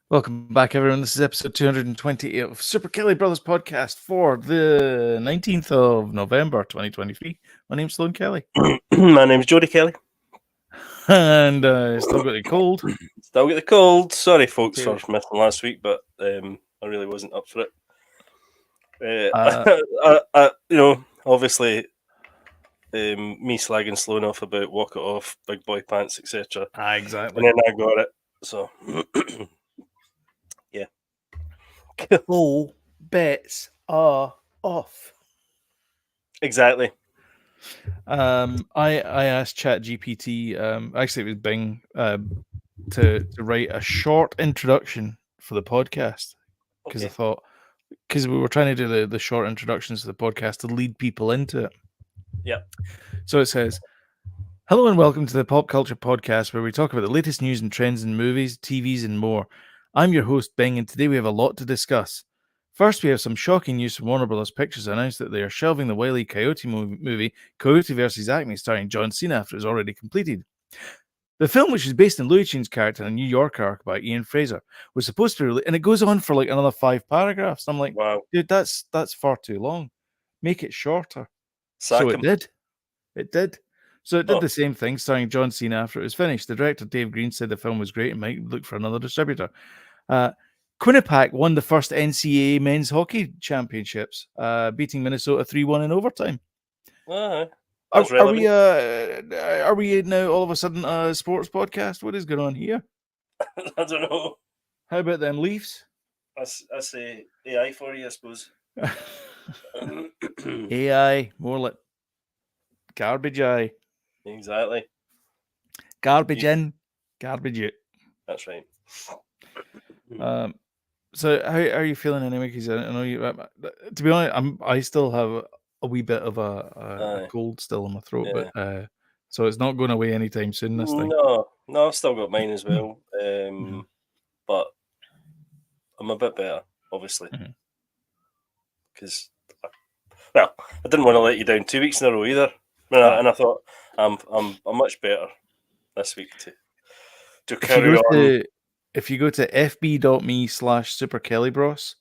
Welcome back, everyone. This is episode 228 of Super Kelly Brothers podcast for the 19th of November, 2023. My name's Sloan Kelly. My name's Jody Kelly. And still got the cold. Still got the cold. Sorry, folks, Okay. for missing last week, but I really wasn't up for it. Obviously, me slagging Sloan off about walk it off, big boy pants, etc. Exactly. And then I got it. So, yeah. All bets are off. Exactly. I asked ChatGPT, actually it was Bing, to write a short introduction for the podcast because I thought, because we were trying to do the short introductions to the podcast to lead people into it. Yeah. So it says, hello and welcome to the Pop Culture Podcast, where we talk about the latest news and trends in movies, TVs, and more. I'm your host, Bing, and today we have a lot to discuss. First, we have some shocking news from Warner Bros. Pictures announced that they are shelving the Wile E. Coyote movie, Coyote vs. Acme, starring John Cena after it is already completed. The film, which is based on Louis Chi's character in a New York arc by Ian Fraser, was supposed to be released, and it goes on for like another 5 paragraphs. I'm like, wow, dude, that's far too long. Make it shorter. Sack him. It did. So it did the same thing, starring John Cena after it was finished. The director, Dave Green, said the film was great and might look for another distributor. Quinnipiac won the first NCAA men's hockey championships, beating Minnesota 3-1 in overtime. Are we now all of a sudden a sports podcast? What is going on here? I don't know. How about them Leafs? I say AI for you, I suppose. AI, more like garbage eye. Exactly. Garbage in, garbage out. That's right. So how are you feeling anyway? Because I know you. To be honest, I still have a wee bit of a cold still in my throat, but so it's not going away anytime soon. This thing. No, I've still got mine as well. But I'm a bit better, obviously, because I didn't want to let you down 2 weeks in a row either, and I thought I'm much better this week to carry on. If you go to fb.me/superkellybros,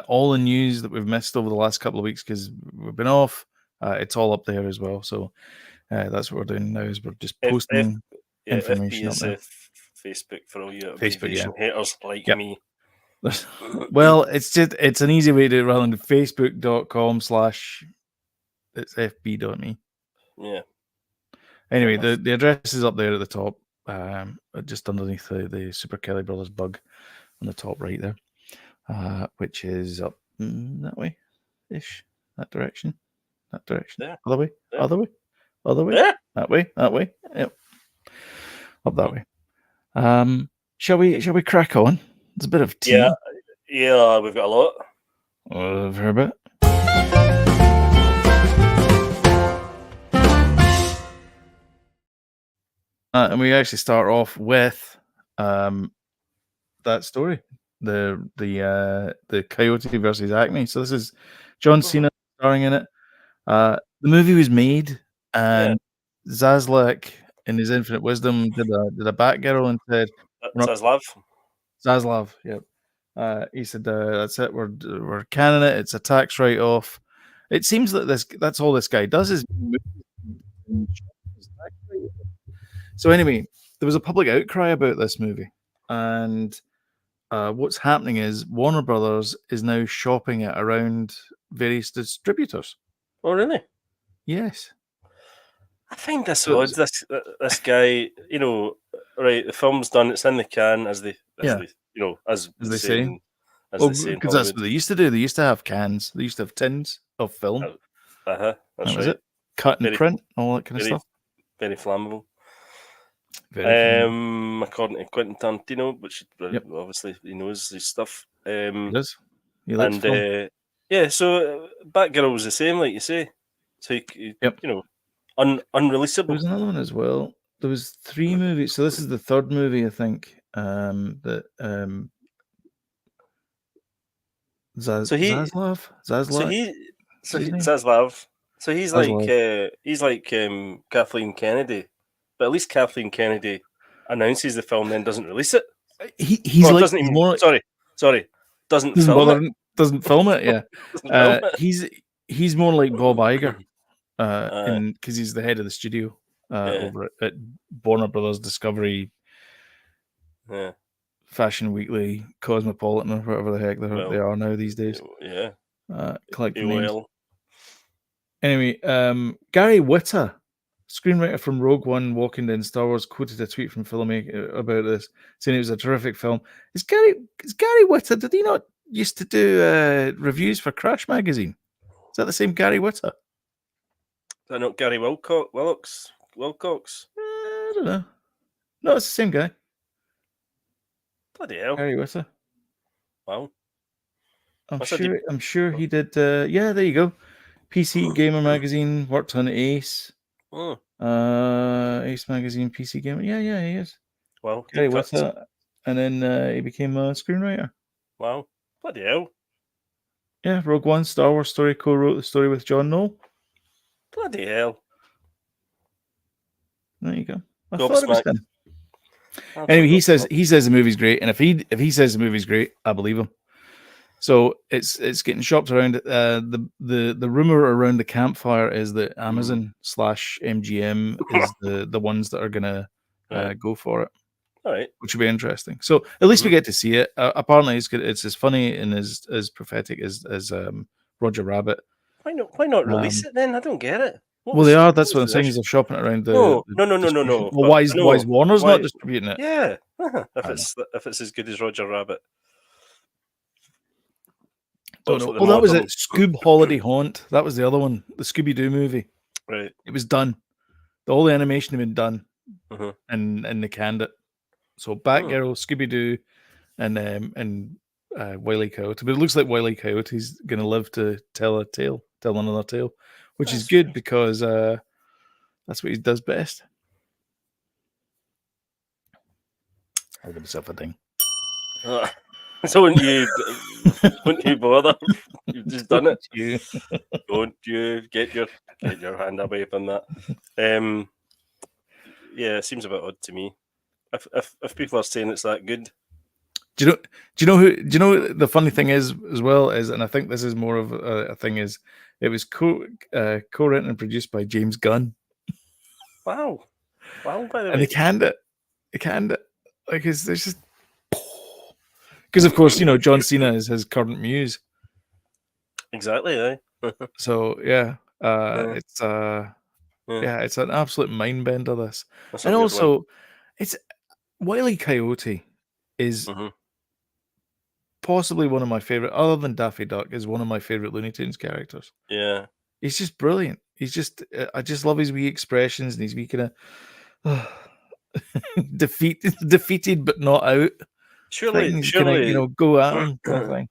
all the news that we've missed over the last couple of weeks because we've been off, it's all up there as well. So that's what we're doing now is we're just posting information up there. Facebook for all you abbreviation haters like me. Well, it's an easy way to do it rather than facebook.com/ it's fb.me. Yeah. Anyway, the address is up there at the top, just underneath the Super Kelly Brothers bug on the top right there, which is up that way ish, that direction. There. Other way. There. That way. Yep. Up that way. Shall we crack on? There's a bit of tea. Yeah, we've got a lot. For a bit. And we actually start off with that story, the Coyote versus Acme. So this is John Cena starring in it. The movie was made, and Zaslav, in his infinite wisdom, did a Batgirl and said, Zaslav, yep. He said, "That's it. We're canning it. It's a tax write-off." It seems that that's all this guy does is. So anyway, there was a public outcry about this movie, and what's happening is Warner Brothers is now shopping it around various distributors. Oh, really? Yes. I find this odd. This guy, right? The film's done. It's in the can, as they say. Because that's what they used to do. They used to have cans. They used to have tins of film. That's that was it. Cut and print, all that kind of stuff. Very flammable. According to Quentin Tarantino, which obviously he knows his stuff. He does. He likes film. So Batgirl was the same, like you say. So unreleasable. There was another one as well. There was 3 movies. So this is the 3rd movie, I think. Zaslav. So he's like Kathleen Kennedy, but at least Kathleen Kennedy announces the film, then doesn't release it. He's Well, like doesn't he's even. more Sorry, doesn't doesn't film it. bother doesn't film it. Yeah, Doesn't film it. he's more like Bob Iger, Aye, because he's the head of the studio yeah, over at Warner Brothers Discovery, yeah. Fashion Weekly, Cosmopolitan, or whatever the heck they Well, are now these days. yeah. Collecting names. AOL. Anyway, Gary Whitta, screenwriter from Rogue One, Walking Dead, and Star Wars, quoted a tweet from Filmmakers about this, saying it was a terrific film. Is Gary Whitta? Did he not used to do reviews for Crash Magazine? Is that the same Gary Whitta? Is that not Gary Wilcox? I don't know. No, it's the same guy. Bloody hell! Gary Whitta. Wow. I'm sure he did. Yeah, there you go. PC Gamer Magazine, worked on Ace. Oh, Ace Magazine, PC Gamer. Yeah, he is. well, Gary deep cuts. Whitta, and then he became a screenwriter. Wow, bloody hell! Yeah, Rogue One, Star Wars story, co-wrote the story with John Knoll. Bloody hell! There you go. I thought it was him. Absolutely. Anyway, he says the movie's great, and if he says the movie's great, I believe him. So it's getting shopped around. The rumor around the campfire is that Amazon / MGM is the ones that are gonna go for it. All right, which would be interesting. So at least we get to see it. Apparently, it's good. It's as funny and as prophetic as Roger Rabbit. Why not release it then? I don't get it. Well, they are. That's what I'm saying. Is they're shopping it around the. No. Well, why is Warner's not distributing it? Yeah, if it's as good as Roger Rabbit. Don't know. Well, that was it. Scoob Holiday Haunt. That was the other one. The Scooby Doo movie. Right. It was done. All the animation had been done, and they canned it. So Batgirl, Scooby Doo, and Wile E. Coyote. But it looks like Wile E. Coyote's going to live to tell another tale, which is good because that's what he does best. I'll give myself a ding. So wouldn't you bother? You've just done it. Don't you get your hand away from that? Yeah, it seems a bit odd to me. If people are saying it's that good. Do you know the funny thing is as well is, and I think this is more of a thing, is it was co-written and produced by James Gunn. Wow, by the way, and they canned it. Like there's just because of course John Cena is his current muse. Exactly, eh? So it's it's an absolute mind bender. This, and also it's Wile E. Coyote is possibly one of my favorite, other than Daffy Duck, is one of my favorite Looney Tunes characters. Yeah, he's just brilliant. He's just I just love his wee expressions and his wee kind of defeated but not out. Surely, go at him kind of thing.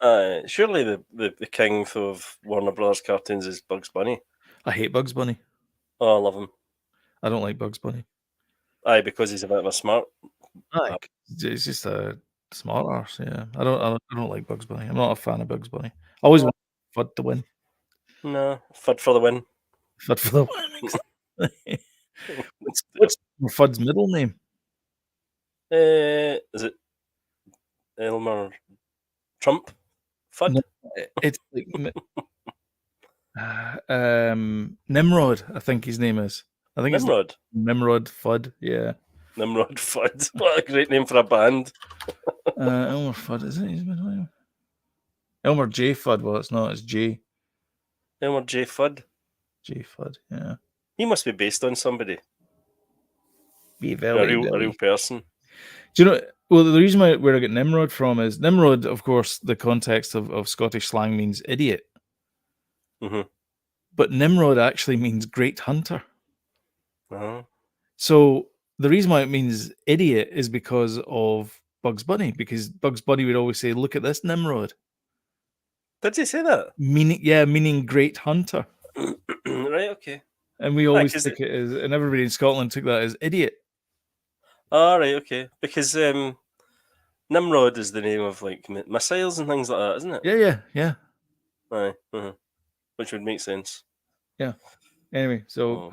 Surely the king of Warner Brothers cartoons is Bugs Bunny. I hate Bugs Bunny. Oh, I love him. I don't like Bugs Bunny. Aye, because he's a bit of a smart. He's just a smart arse. Yeah, I don't like Bugs Bunny. I'm not a fan of Bugs Bunny. I always want Fudd to win. No, Fudd for the win. Fudd for the win. What's Fudd's middle name? Is it Elmer Trump? Fudd? No, it's like Nimrod, I think his name is. I think Nimrod. It's Nimrod Fudd, yeah. Nimrod Fudd. What a great name for a band. Elmer Fudd, is it his middle name? Elmer J. Fudd, well, it's not, it's J. Elmer J. Fudd? J. Fudd, yeah. He must be based on somebody. Be a real person. Do you know, well, the reason where I get Nimrod from is Nimrod, of course, the context of Scottish slang means idiot. But Nimrod actually means great hunter. So the reason why it means idiot is because of Bugs Bunny, because Bugs Bunny would always say, "Look at this Nimrod." Did he say that? Meaning great hunter. Right, okay. And we always took it as, and everybody in Scotland took that as idiot. Oh, right, okay. Because Nimrod is the name of like missiles and things like that, isn't it? Yeah. Aye, which would make sense. Yeah. Anyway, so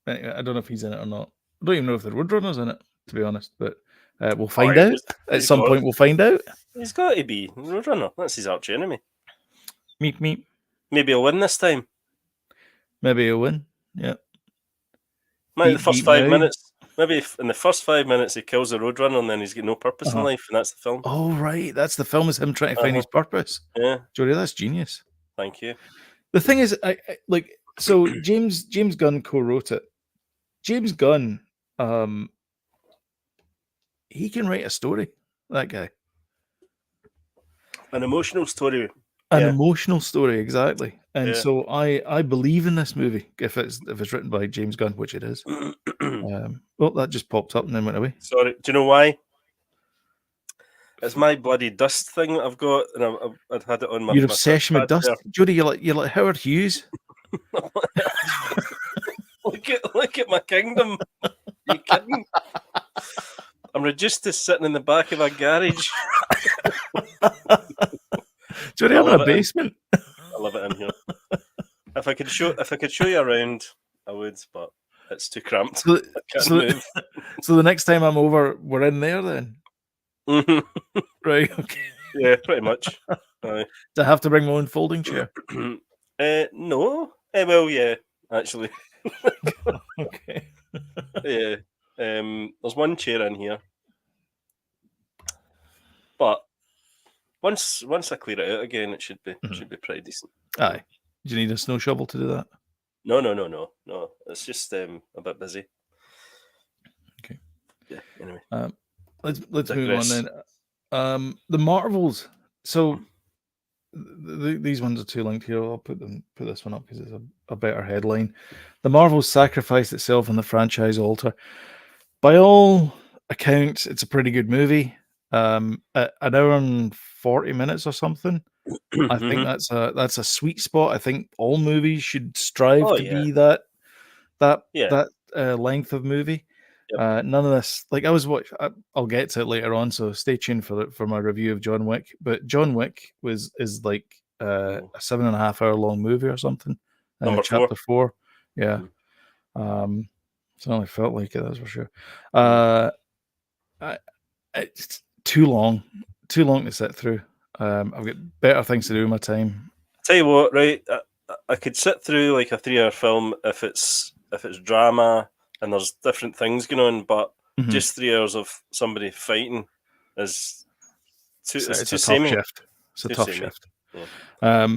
I don't know if he's in it or not. I don't even know if the Roadrunner's in it, to be honest. But We'll find out. At some point, we'll find out. He's got to be Roadrunner. That's his arch enemy. Meep, meep. Maybe he'll win this time. Maybe he'll win. Yeah. Maybe the first 5 minutes. Maybe in the first 5 minutes he kills the Roadrunner and then he's got no purpose in life, and that's the film. Oh, right. That's the film, is him trying to find his purpose. Yeah. Jody, that's genius. Thank you. The thing is, so James Gunn co-wrote it. James Gunn, he can write a story, that guy. An emotional story. An emotional story, exactly. And so I believe in this movie if it's written by James Gunn, which it is. Well, that just popped up and then went away. Sorry, do you know why? It's my bloody dust thing that I've got, and I'd had it on my. Your obsession with dust, there. Jody. You're like Howard Hughes. look at my kingdom. Are you kidding? I'm reduced to sitting in the back of a garage. Jody, I'm in a basement. I love it in here. If I could show you around, I would, but it's too cramped. So, I can't move. So the next time I'm over, we're in there then. Mm-hmm. Right. Okay. Yeah, pretty much. Do I have to bring my own folding chair? No. Well, yeah, actually. Okay. Yeah. There's one chair in here, but once I clear it out again, it should be pretty decent. Aye. Do you need a snow shovel to do that? No. It's just a bit busy. Okay. Yeah. Anyway. Let's move on then. The Marvels. So these ones are too linked here. I'll put this one up because it's a better headline. The Marvels sacrificed itself on the franchise altar. By all accounts, it's a pretty good movie. An hour and 40 minutes or something. I think that's a sweet spot. I think all movies should strive to be that length of movie. Yep. None of this, like I was watching. I'll get to it later on, so stay tuned for my review of John Wick. But John Wick is like a 7.5 hour long movie or something. Chapter 4. Yeah. It only felt like it, that's for sure. It's too long to sit through. I've got better things to do with my time. Tell you what, right? I could sit through like a 3-hour film if it's drama and there's different things going on, but just 3 hours of somebody fighting is too. It's a tough shift. It's a tough shift. Yeah.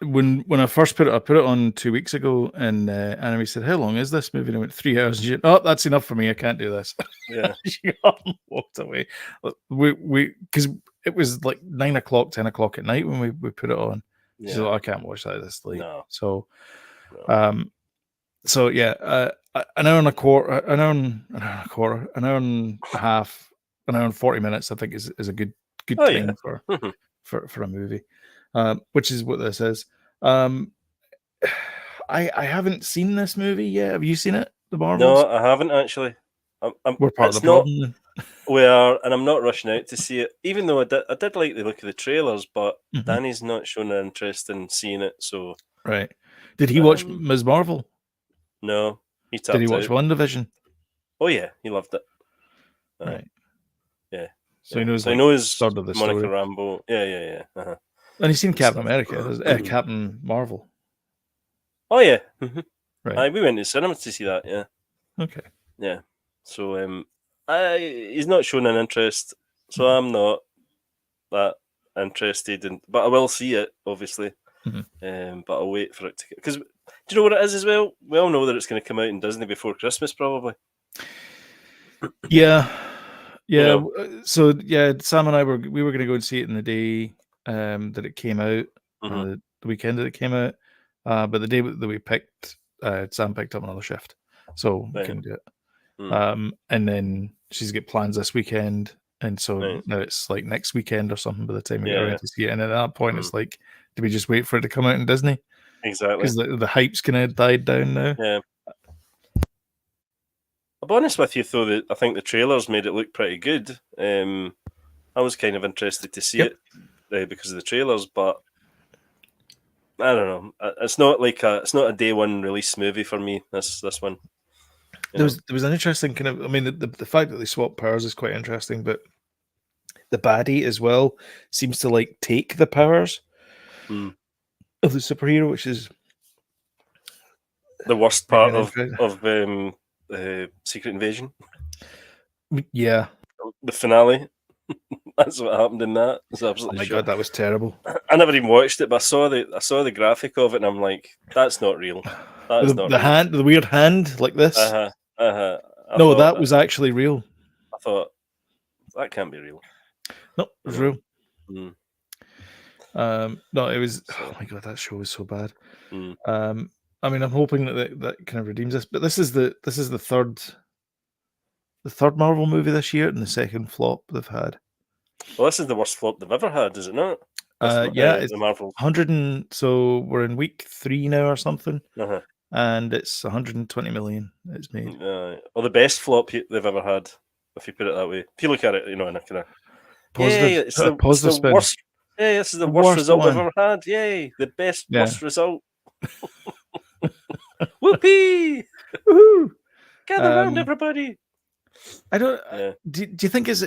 When I first put it on 2 weeks ago, and Anime said, "How long is this movie?" And I went 3 hours. And she said, "Oh, that's enough for me. I can't do this." Yeah, she got and walked away. We because it was like 9 o'clock, 10 o'clock at night when we put it on. Yeah. She said, "I can't watch that this late." No. So yeah, an hour and a quarter, an hour and a half, an hour and 40 minutes. I think is a good time for a movie. Which is what this is. I haven't seen this movie yet. Have you seen it, The Marvels? No, I haven't actually. We're part of the problem. We are, and I'm not rushing out to see it. Even though I did like the look of the trailers, but Danny's not shown an interest in seeing it. So right. Did he watch Ms. Marvel? No, he tapped Did he watch WandaVision? Oh yeah, he loved it. Right. Yeah. So he knows. So he knows sort of the Monica story. Rambeau. Yeah. Uh-huh. And he's seen Captain America, Captain Marvel. Oh yeah. Right. We went to cinema to see that. Yeah. Okay. Yeah. So he's not shown an interest, so I'm not that interested in. But I will see it, obviously. But I'll wait for it to. Because do you know what it is as well? We all know that it's going to come out in Disney before Christmas, probably. Yeah. Yeah. You know? So yeah, Sam and I were going to go and see it in the day that it came out, the weekend that it came out, but the day that we picked, Sam picked up another shift, so we couldn't do it. And then she's got plans this weekend, and so now it's like next weekend or something by the time we get around to see it. And at that point, it's like, do we just wait for it to come out in Disney? Exactly, because the hype's kind of died down now. Yeah. I'll be honest with you, though, that I think the trailers made it look pretty good. I was kind of interested to see it. Because of the trailers, but I don't know. It's not a day one release movie for me. This one. There was an interesting kind of. I mean, the fact that they swap powers is quite interesting, but the baddie as well seems to like take the powers of the superhero, which is the worst part of Secret Invasion. Yeah, the finale. That's what happened in that. It's absolutely. Oh my god, that was terrible. I never even watched it, but I saw the graphic of it, and I'm like, that's not real. That is not the real. hand, the weird hand like this. No, that was actually real. I thought that can't be real. No, it was real. Mm. No, it was. Oh my god, that show was so bad. I mean, I'm hoping that kind of redeems this, but this is the third Marvel movie this year and the second flop they've had. Well, this is the worst flop they've ever had, is it not? Yeah, it's the Marvel 100 so we're in week 3 now or something, and it's 120 million it's made. Well, the best flop they've ever had, if you put it that way. If you look at it, in a kind of positive, it's the spin. Worst. Yeah, this is the worst result they've ever had. Yay, the worst result. Whoopee! Woohoo! Gather round, everybody. I don't. Do you think it's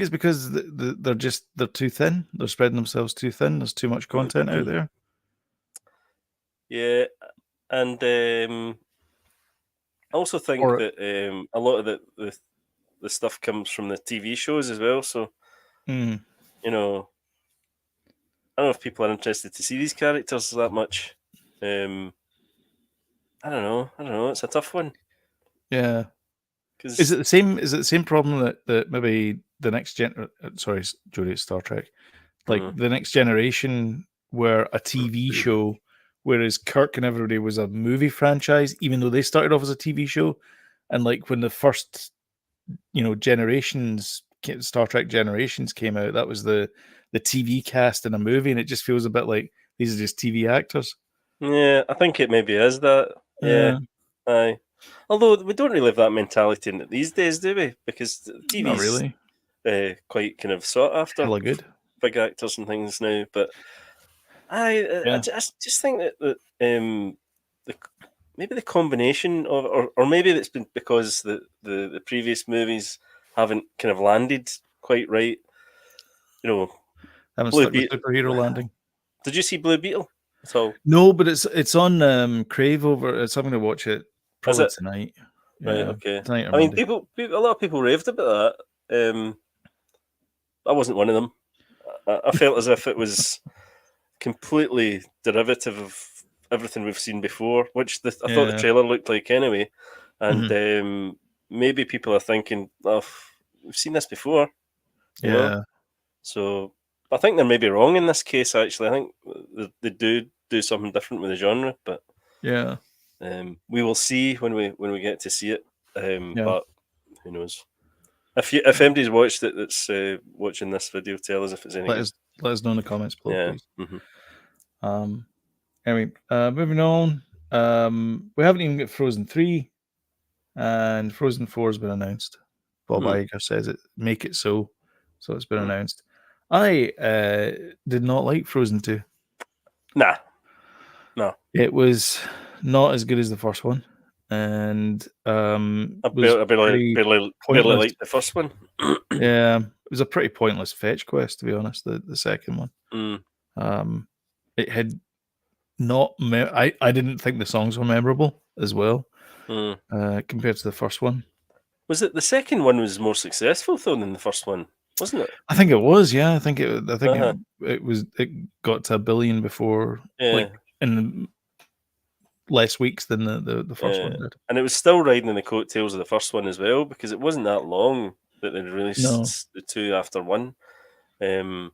because they're too thin? They're spreading themselves too thin. There's too much content out there. Yeah, and I also think that a lot of the stuff comes from the TV shows as well. So I don't know if people are interested to see these characters that much. I don't know. It's a tough one. Yeah. Is it the same problem that maybe the next sorry, Jodie, it's Star Trek. Like the Next Generation were a TV show, whereas Kirk and everybody was a movie franchise, even though they started off as a TV show. And like when the first, Star Trek Generations came out, that was the TV cast in a movie, and it just feels a bit like these are just TV actors. Yeah, I think it maybe is that. Yeah, aye. Although we don't really have that mentality in it these days, do we? Because TV's not really quite kind of sought after. Hella good. Big actors and things now, but I just think that maybe the combination of, or maybe it's been because the previous movies haven't kind of landed quite right. Haven't stuck with superhero landing. Did you see Blue Beetle at all? No, but it's on Crave over. I'm going to watch it probably tonight. Right. Okay. Tonight or I mean, Monday. a lot of people raved about that. I wasn't one of them. I felt as if it was completely derivative of everything we've seen before, which I thought the trailer looked like anyway. And maybe people are thinking, "Oh, we've seen this before." You know? So I think they're maybe wrong in this case. Actually, I think they do something different with the genre, but we will see when we get to see it. But who knows? If anybody's watched it that's watching this video, tell us if it's any good. Let us know in the comments below, please. Anyway, moving on. We haven't even got Frozen 3, and Frozen 4 has been announced. Bob Iger says it, make it so it's been announced. I did not like Frozen 2. Nah. No. It was not as good as the first one. And I barely liked the first one. Yeah, it was a pretty pointless fetch quest, to be honest. The second one, it had not. I didn't think the songs were memorable as well compared to the first one. Was it the second one was more successful though than the first one? Wasn't it? I think it was. Yeah, I think it was. It got to 1 billion before, like in less weeks than the first one did. And it was still riding in the coattails of the first one as well, because it wasn't that long that they released the two after one. Yeah,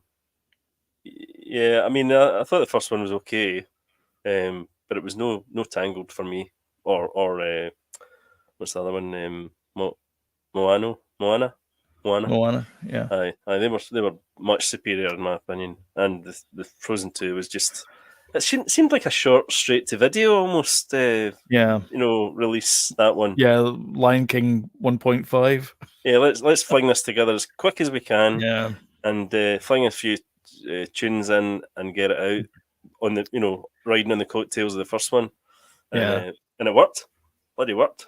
I mean, I thought the first one was okay, but it was no Tangled for me, or what's the other one? Moana. Yeah. Aye, they were much superior in my opinion, and the Frozen 2 was just. It seemed like a short straight to video almost. Release that one. Yeah, Lion King 1.5. Yeah, let's fling this together as quick as we can. Yeah, and fling a few tunes in and get it out on the riding on the coattails of the first one. Yeah, and it worked. Bloody worked.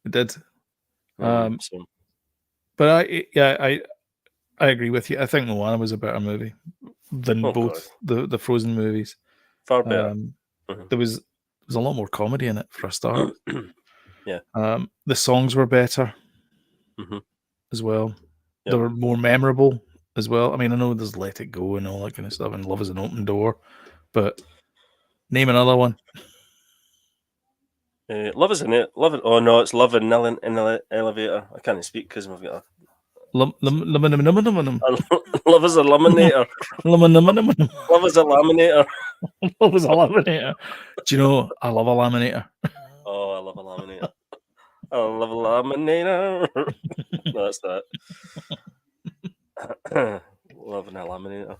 It did. So. But I agree with you. I think Moana was a better movie than both the Frozen movies. Far better. There was a lot more comedy in it for a start. Yeah. The songs were better as well. Yep. They were more memorable as well. I mean, I know there's Let It Go and all that kind of stuff, and Love Is an Open Door, but name another one. Love Is in it. Love it. Oh no, it's Love in the Elevator. I can't speak because we've got a Love is a laminator. Love is a laminator. Love is a laminator. Do you know, I love a laminator. Oh, I love a laminator. I love a laminator. That's that. Loving a laminator.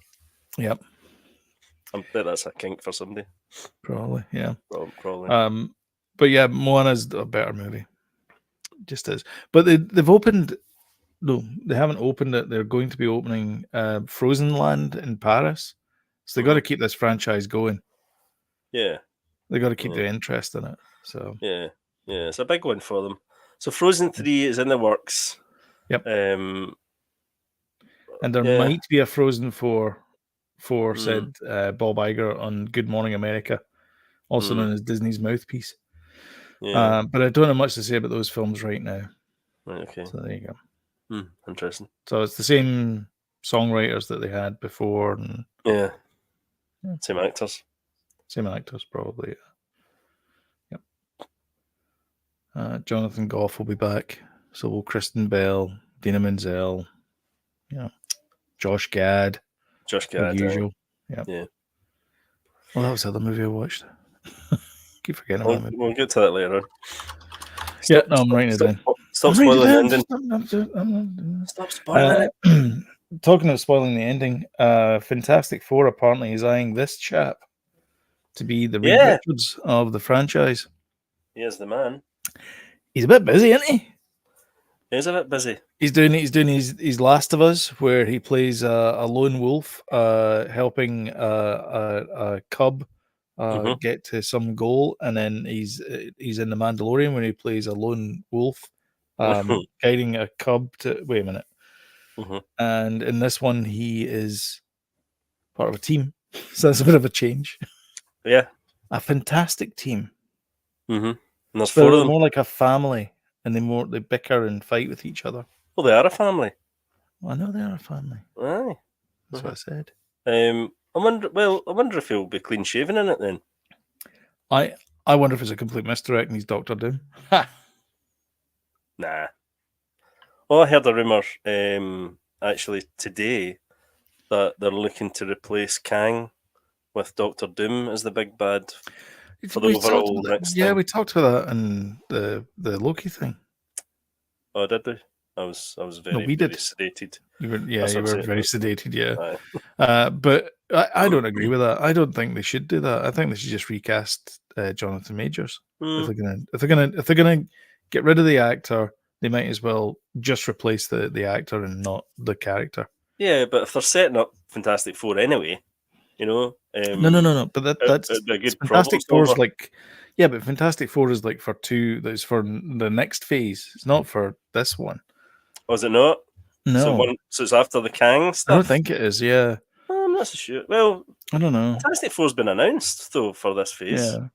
Yep. I bet that's a kink for somebody. Probably, yeah. Probably. But yeah, Moana's a better movie. Just is. But they've opened... No, they haven't opened it. They're going to be opening Frozen Land in Paris. So they got to keep this franchise going. Yeah. They got to keep the interest in it. So yeah, it's a big one for them. So Frozen 3 is in the works. Yep. And there might be a Frozen 4, said Bob Iger on Good Morning America, also known as Disney's mouthpiece. Yeah. But I don't have much to say about those films right now. Right, okay. So there you go. Interesting. So it's the same songwriters that they had before. And yeah. Same actors. Same actors, probably. Yep. Jonathan Goff will be back. So will Kristen Bell, Dina Menzel, Josh Gad. Josh Gad, as usual. Yeah. Well, that was the other movie I watched. Keep forgetting about it. We'll get to that later on. I'm writing it down. Stop spoiling the ending. Stop spoiling it. Talking of spoiling the ending, Fantastic Four apparently is eyeing this chap to be the Reed Richards of the franchise. He is the man. He's a bit busy, isn't he? He is a bit busy. He's doing his Last of Us, where he plays a lone wolf, helping a cub get to some goal, and then he's in The Mandalorian when he plays a lone wolf, guiding a cub to. Wait a minute. And in this one, he is part of a team, so that's a bit of a change. Yeah, a fantastic team. And there's four of them. More like a family, and they bicker and fight with each other. Well, they are a family. Well, I know they are a family. Aye, that's what I said. I wonder if he'll be clean shaven in it then. I wonder if it's a complete misdirect and he's Dr. Doom. Nah. Well, I heard a rumour actually today that they're looking to replace Kang with Dr. Doom as the big bad for the overall next thing. Yeah, we talked about that in the Loki thing. Oh, did we? I was very, very sedated. You were very sedated, yeah. But I don't agree with that. I don't think they should do that. I think they should just recast Jonathan Majors. If they're gonna get rid of the actor, they might as well just replace the actor and not the character. Yeah, but if they're setting up Fantastic Four anyway, no. But that's a good Fantastic Four's like, yeah, but Fantastic Four is like for two. That's for the next phase. It's not for this one. Was it not? No. So it's after the Kang stuff? I don't think it is, yeah. I'm not so sure. Well, I don't know. Fantastic Four's been announced, though, for this phase. Yeah.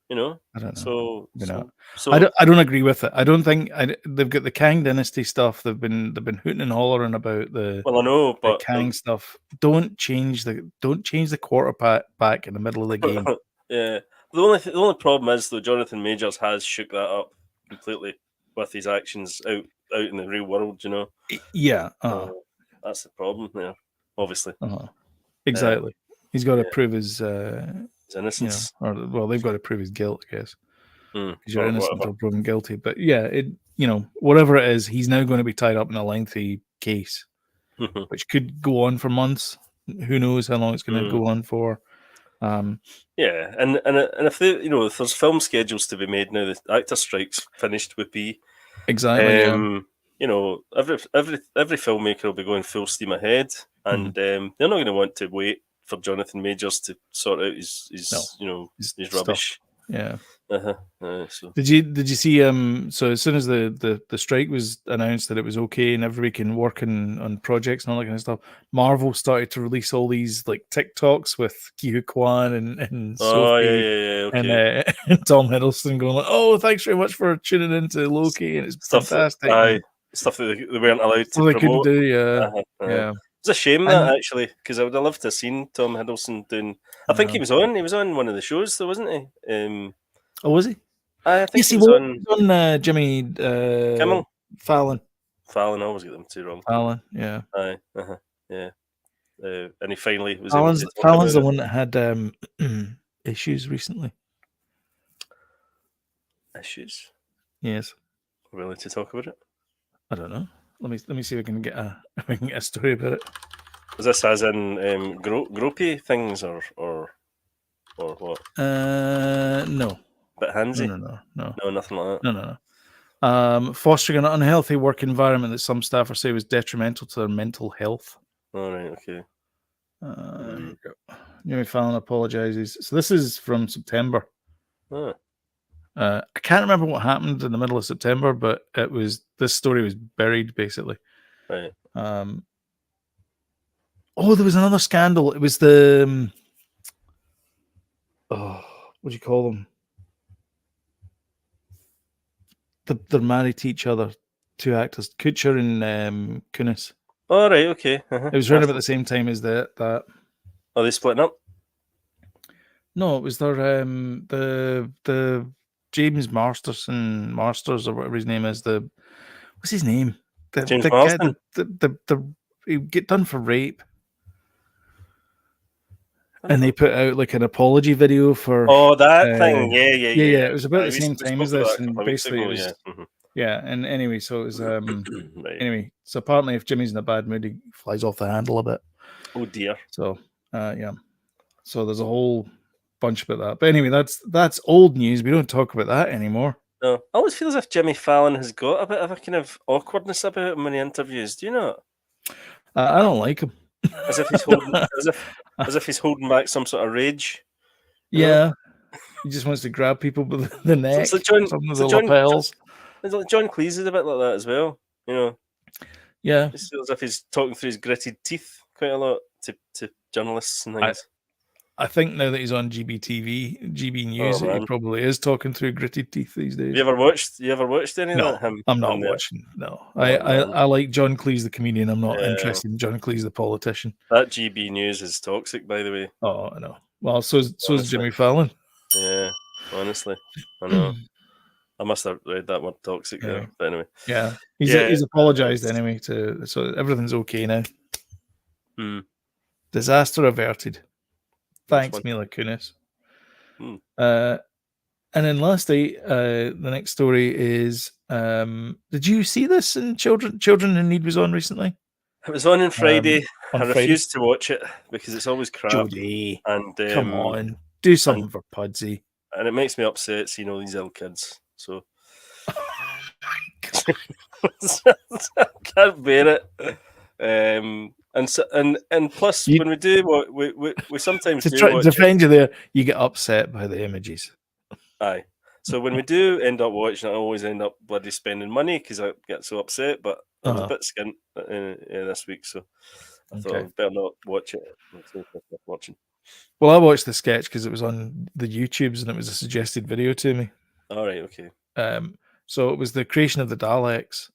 I don't know. So I don't agree with it. I don't think... they've got the Kang Dynasty stuff. They've been hooting and hollering about the... Well, I know, but... the Kang stuff. Don't change the quarterback in the middle of the game. Yeah. The only problem is, though, Jonathan Majors has shook that up completely with his actions out in the real world, Yeah. That's the problem there, obviously. Exactly. He's got to prove his innocence. They've got to prove his guilt, I guess. Because you're innocent until proven guilty. But yeah, whatever it is, he's now going to be tied up in a lengthy case, which could go on for months. Who knows how long it's going to go on for? Yeah, and if they, if there's film schedules to be made now, the actor strike's finished with B. Exactly. Every filmmaker will be going full steam ahead, and they're not going to want to wait for Jonathan Majors to sort out his rubbish. Yeah. So Did you see so as soon as the strike was announced that it was okay and everybody can work on projects and all that kind of stuff, Marvel started to release all these like TikToks with Ki Kwan and Sophie okay. and Tom Hiddleston going like, "Oh, thanks very much for tuning into Loki and it's Stuff fantastic." stuff that they weren't allowed to They promote. couldn't do, yeah. It's a shame And- that actually, because I would have loved to have seen Tom Hiddleston doing. I think he was on one of the shows, though, wasn't he? Oh, was he? I think Yes, he was on Jimmy Kimmel. Fallon. Fallon, I always get them too wrong. Fallon, yeah. Aye, yeah. And he finally was Fallon's able to talk about the it. one that had issues recently. Issues. Yes. Willing to talk about it? I don't know. Let me see if I can get a story about it. Is this as in gropey things or what? No. Bit handsy? No, nothing like that. No. Fostering an unhealthy work environment that some staffers say was detrimental to their mental health. All right, okay. There you go. Jimmy Fallon apologizes. So this is from September. I can't remember what happened in the middle of September, but this story was buried basically. Right. There was another scandal. It was the what do you call them? They're married to each other. Two actors, Kutcher and Kunis. All right, okay. It was around about the same time as that. Are they splitting up? No, it was their the James Masters or whatever his name is. What's his name? James the Marsden? he get done for rape. And they put out like an apology video for that thing. Yeah. It was about the same time as this, and basically it was and anyway, so it was right. anyway. So apparently, if Jimmy's in a bad mood, he flies off the handle a bit. Oh dear. So so there's a whole bunch about that. But anyway, that's old news. We don't talk about that anymore. No, I always feel as if Jimmy Fallon has got a bit of a kind of awkwardness about him when he interviews. Do you know? I don't like him. As if he's holding, as if he's holding back some sort of rage. Yeah, he just wants to grab people by the neck. So the lapels. John Cleese is a bit like that as well. You know. Yeah. It feels as if he's talking through his gritted teeth quite a lot to journalists and things. I think now that he's on GB News, he probably is talking through gritted teeth these days. You ever watched any of that? Him? I'm not watching. No, I like John Cleese the comedian. I'm not interested in John Cleese the politician. That GB News is toxic, by the way. Oh, I know. Well, so's Jimmy Fallon. Yeah, honestly, I know. I must have read that word toxic there, but anyway. Yeah, he's apologized anyway. So everything's okay now. Disaster averted. Thanks, Mila Kunis. And then lastly, the next story is: did you see this in Children in Need was on recently? It was on Friday. I refused to watch it because it's always crap. Jodie, and come on, do something for Pudsey. And it makes me upset seeing all these ill kids. So oh my God. I can't bear it. And plus, when we do what we sometimes to do try to defend you there, you get upset by the images. Aye. So when we do end up watching, I always end up bloody spending money because I get so upset. But I was a bit skint this week, so I thought I better not watch it. Watching. Well, I watched the sketch because it was on the YouTubes and it was a suggested video to me. All right, okay. So it was the creation of the Daleks.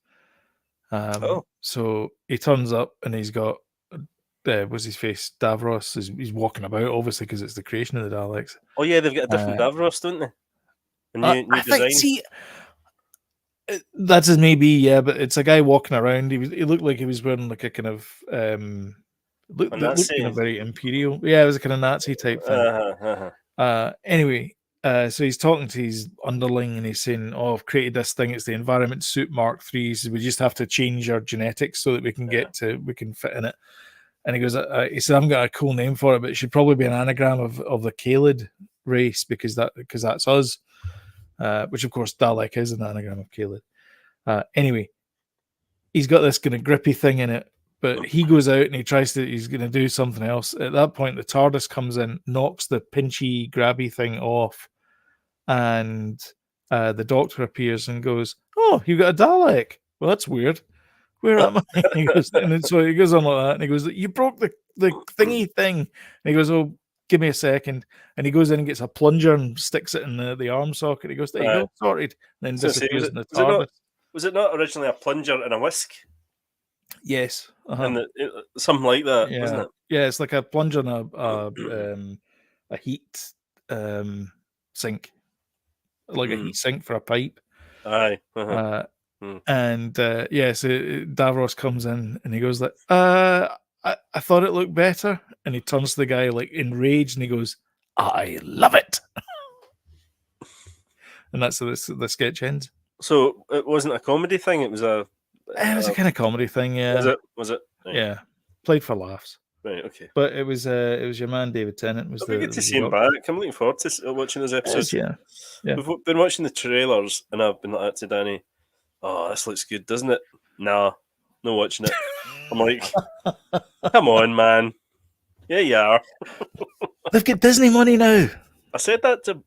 So he turns up and he's got what's his face? Davros he's walking about, obviously, because it's the creation of the Daleks. Oh yeah, they've got a different Davros, don't they? A new design. That's as maybe, but it's a guy walking around. He looked like he was wearing like a kind of looked kind of very imperial. Yeah, it was a kind of Nazi type thing. Anyway, so he's talking to his underling and he's saying, "Oh, I've created this thing. It's the Environment Suit Mark III. He says, we just have to change our genetics so that we can we can fit in it." And he goes, he said, "I haven't got a cool name for it, but it should probably be an anagram of the Kaled race because that's us." Which of course Dalek is an anagram of Kaled. Anyway, he's got this kind of grippy thing in it, but he goes out and he's going to do something else. At that point, the TARDIS comes in, knocks the pinchy, grabby thing off, and the Doctor appears and goes, "Oh, you got a Dalek? Well, that's weird. Where am I?" He goes, and then, so he goes on like that, and he goes, "You broke the thingy thing." And he goes, "Oh, give me a second." And he goes in and gets a plunger and sticks it in the arm socket. He goes, "There you go, sorted." And then disappears in the TARDIS. Was it not originally a plunger and a whisk? Yes, and something like that, wasn't it? Yeah, it's like a plunger and a heat sink, like a heat sink for a pipe. Aye. And so Davros comes in and he goes like, I thought it looked better, and he turns to the guy like enraged and he goes, "I love it." And that's the sketch ends. So it wasn't a comedy thing; it was a kind of comedy thing. Yeah. Was it? Right. Yeah, played for laughs. Right. Okay. But it was your man David Tennant was It'll be good to see him back. I'm looking forward to watching those episodes. Yeah. We've been watching the trailers, and I've been like that to Danny. "Oh, this looks good, doesn't it?" "Nah, no watching it." I'm like, "Come on, man. Yeah, you are." They've got Disney money now. I said that to.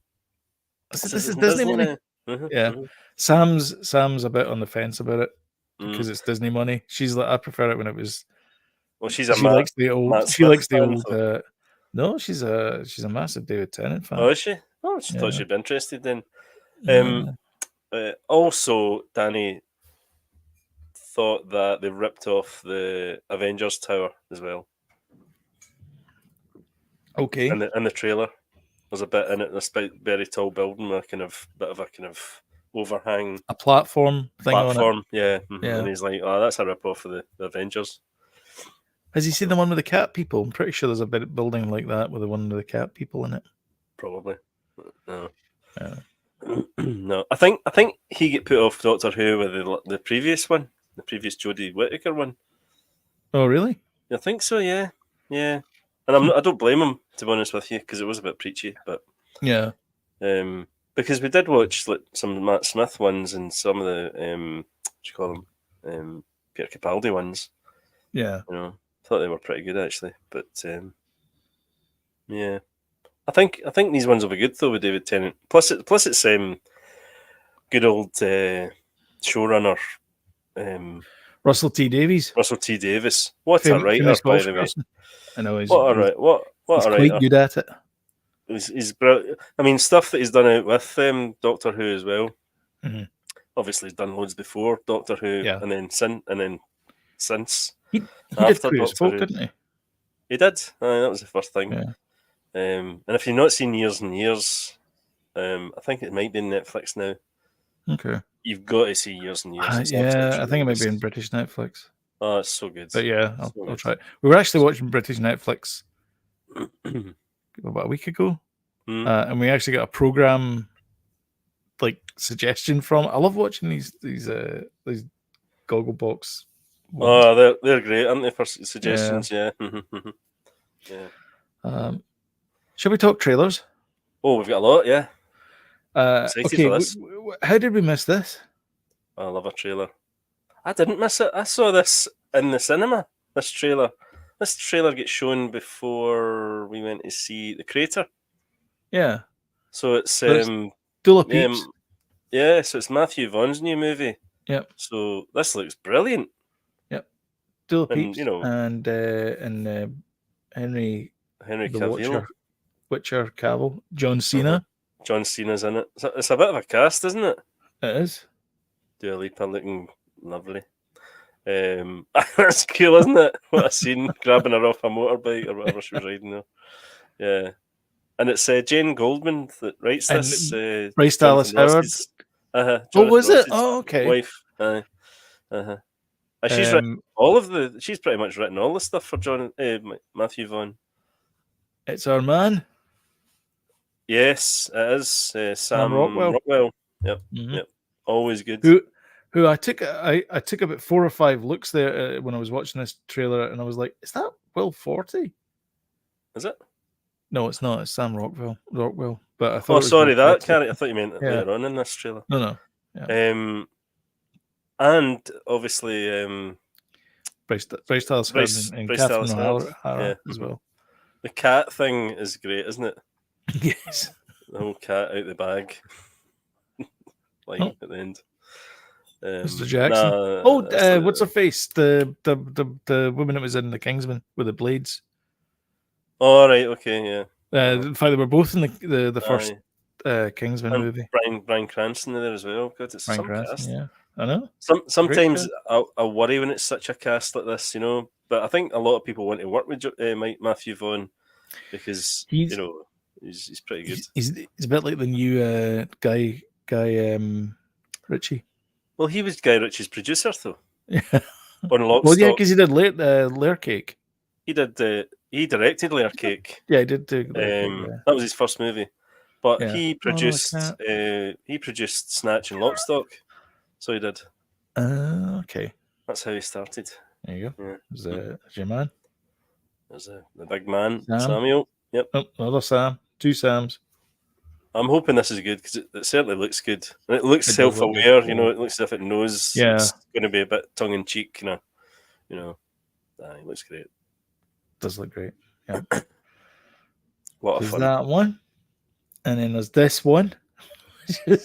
This is Disney money. Yeah. Sam's a bit on the fence about it because it's Disney money. She's like, I prefer it when it was. Well, she likes the old. She likes the old. No, she's a massive David Tennant fan. Oh, is she? Oh, she thought she'd be interested then. Also, Danny thought that they ripped off the Avengers Tower as well. Okay. In the trailer, there's a bit in it. This very tall building with a bit of a overhang, a platform thing on it. Yeah. And he's like, "Oh, that's a rip off of the Avengers." Has he seen the one with the cat people? I'm pretty sure there's a building like that with the one with the cat people in it. Probably. No. No. I think he get put off Doctor Who with the previous one, the previous Jodie Whittaker one. Oh, really? I think so. Yeah. And I don't blame him, to be honest with you, because it was a bit preachy, but yeah. Because we did watch like some Matt Smith ones and some of the what do you call them, Peter Capaldi ones. Yeah. Thought they were pretty good actually, but yeah. I think these ones will be good though with David Tennant. Plus it's good old showrunner Russell T Davies. What a writer, by the way. I know he's quite good at it. He's brilliant. I mean, stuff that he's done out with Doctor Who as well. Mm-hmm. Obviously, he's done loads before Doctor Who, and then since he did Queer as Folk, didn't he? He did. That was the first thing. Yeah. And if you've not seen Years and Years, I think it might be on Netflix now. Okay. You've got to see Years and Years. I think it might be on British Netflix. Oh, it's so good. But yeah, I'll try it. We were actually watching British Netflix about a week ago, and we actually got a program like suggestion from. I love watching these Gogglebox ones. Oh, they're great, aren't they, for suggestions? Yeah. Shall we talk trailers? Oh, we've got a lot. Yeah. Excited for this. How did we miss this? I love a trailer. I didn't miss it. I saw this in the cinema. This trailer gets shown before we went to see The Crater. Yeah. So it's Dula Peeps. Yeah, so it's Matthew Vaughn's new movie. Yep. So this looks brilliant. Yep. Dula Peeps and Henry Cavill. Witcher Cavill. John Cena. John Cena's in it. It's a bit of a cast, isn't it? It is. Dua Lipa looking lovely. That's cool, isn't it? What a scene, grabbing her off a motorbike or whatever she was riding there. Yeah. And it's Jane Goldman that writes this. Bryce Dallas Howard. What was it? Oh, okay. Wife. She's written she's pretty much written all the stuff for Matthew Vaughn. It's our man. Yes, it is. Sam Rockwell. Yep. Mm-hmm. Yep. Always good. Who I took about 4 or 5 looks there when I was watching this trailer, and I was like, "Is that Will Forte?" Is it? No, it's not. It's Sam Rockwell. But I thought. Oh, sorry, that character. I thought you meant later on in this trailer. No. Yeah. And obviously, Bryce Dallas Howard and Catherine O'Hara as well. The cat thing is great, isn't it? Yes. the whole cat out the bag line at the end. Mr. Jackson. What's her face? The woman that was in the Kingsman with the blades. Oh, right, okay, yeah. In fact, they were both in the first Kingsman movie. Brian Cranston there as well. God, it's some cast. Yeah, I know. Sometimes I worry when it's such a cast like this, But I think a lot of people want to work with Matthew Vaughn because he's pretty good. He's a bit like the new Guy Ritchie. Well, he was Guy Ritchie's producer, though. Yeah. On Lockstock. Well, yeah, because he did Layer Cake. He did. He directed Layer Cake. Yeah, he did do Layer Cake. Yeah. That was his first movie, but he produced. He produced Snatch and Lockstock, so he did. Okay. That's how he started. There you go. Yeah. There's your man. There's the big man, Samuel. Yep. Oh, another Sam. Two Sams. I'm hoping this is good because it certainly looks good. And it looks self-aware, It looks as if it knows it's going to be a bit tongue-in-cheek, it looks great. It does look great. Yeah. What a fun. That one, and then there's this one. What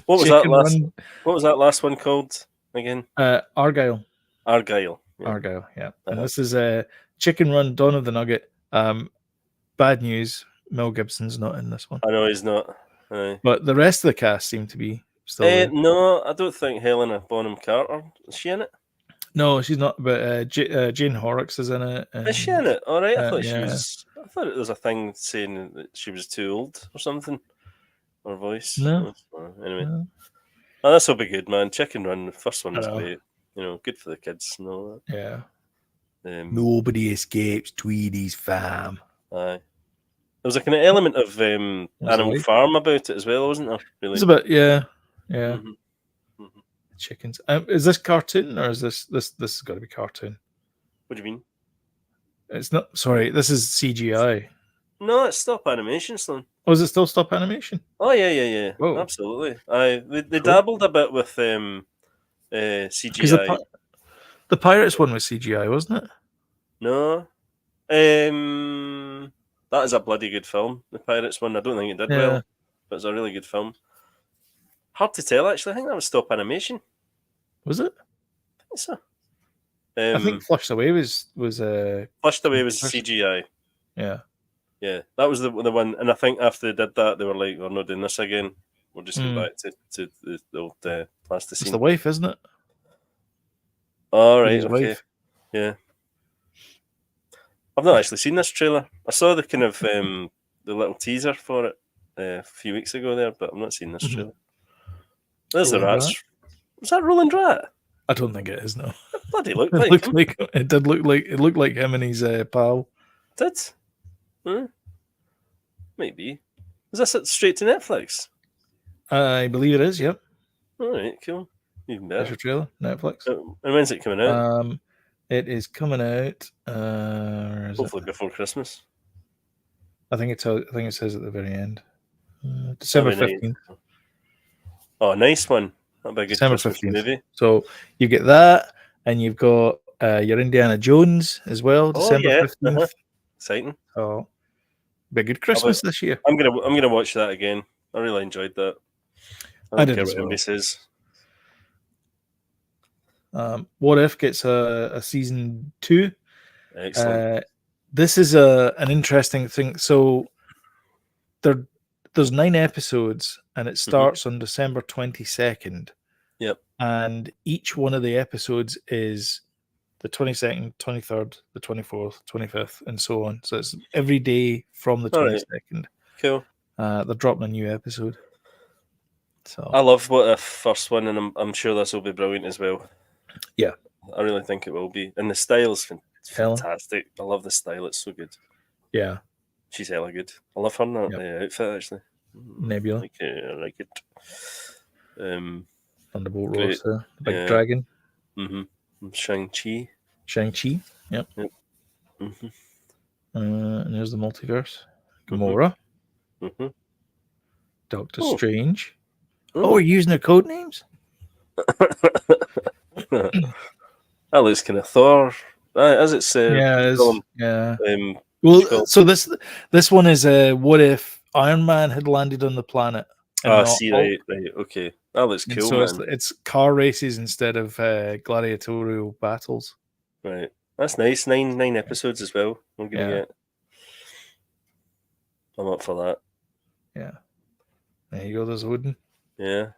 was that last one called again? Argylle. Argylle. Yeah. Argylle. Yeah. And this is Chicken Run, Dawn of the Nugget. Bad news. Mel Gibson's not in this one. I know he's not. But the rest of the cast seem to be still there. No, I don't think Helena Bonham Carter. Is she in it? No, she's not. But Jane Horrocks is in it. Is she in it? All right. I thought she was. I thought it was a thing saying that she was too old or something. Her voice. No. Anyway, no. Oh, this will be good, man. Chicken Run. The first one was great. Good for the kids and all that. Yeah. Nobody escapes Tweedy's fam. Aye. There was a kind of element of Animal Farm about it as well, wasn't there? Really? It's a bit, yeah. Mm-hmm. Mm-hmm. Chickens. Is this cartoon or is this has got to be cartoon? What do you mean? It's not. Sorry, this is CGI. No, it's stop animation, son. Oh, is it still stop animation? Oh yeah. Whoa. Absolutely. They dabbled a bit with CGI. The Pirates one was CGI, wasn't it? No. That is a bloody good film. The Pirates one, I don't think it did well, but it's a really good film. Hard to tell, actually. I think that was stop animation. Was it? I think so. I think Flushed Away was Flushed Away was CGI. Yeah. Yeah, that was the one. And I think after they did that, they were like, we're not doing this again. We'll just go back to the old plasticine. It's the wife, isn't it? All right, okay. Wife. Yeah. I've not actually seen this trailer. I saw the kind of the little teaser for it a few weeks ago there, but I've not seen this trailer. There's the rats. Was that Roland Rat? I don't think it is. No. It bloody looked like him. It did look like it looked like him and his pal. Did? Maybe. Is this straight to Netflix? I believe it is. Yep. All right. Cool. Even better. That's your trailer. Netflix. And when's it coming out? It is coming out. Hopefully before Christmas. I think it says at the very end. December 15th. Oh, nice one. That'll be a good December Christmas 15th. movie. So you get that, and you've got your Indiana Jones as well. December 15th. Uh-huh. Exciting. Oh, be a good Christmas this year. I'm gonna watch that again. I really enjoyed that. I did as well. Says. What If gets a season 2. Excellent. This is an interesting thing. So there's 9 episodes, and it starts on December 22nd. Yep. And each one of the episodes is the 22nd, 23rd, the 24th, 25th, and so on. So it's every day from the 22nd. Right. Cool. They're dropping a new episode. So I love What If first one, and I'm sure this will be brilliant as well. Yeah, I really think it will be, and the style's fantastic. I love the style; it's so good. Yeah, she's hella good. I love her outfit actually. Nebula, I like it. Thunderbolt Ross, the big dragon. Shang-Chi. Yep. And there's the multiverse. Gamora. Doctor Strange. Oh, we're using their code names. That looks kind of Thor, as it says. Yeah, it is. Yeah. Well, so this one is What If Iron Man had landed on the planet and Ah, not see, Hulk. right, okay. That looks And cool, so man. it's car races instead of gladiatorial battles. Right, that's nice. Nine episodes as well. I'm gonna Yeah. get. I'm up for that. Yeah. There you go, there's Odin. Yeah,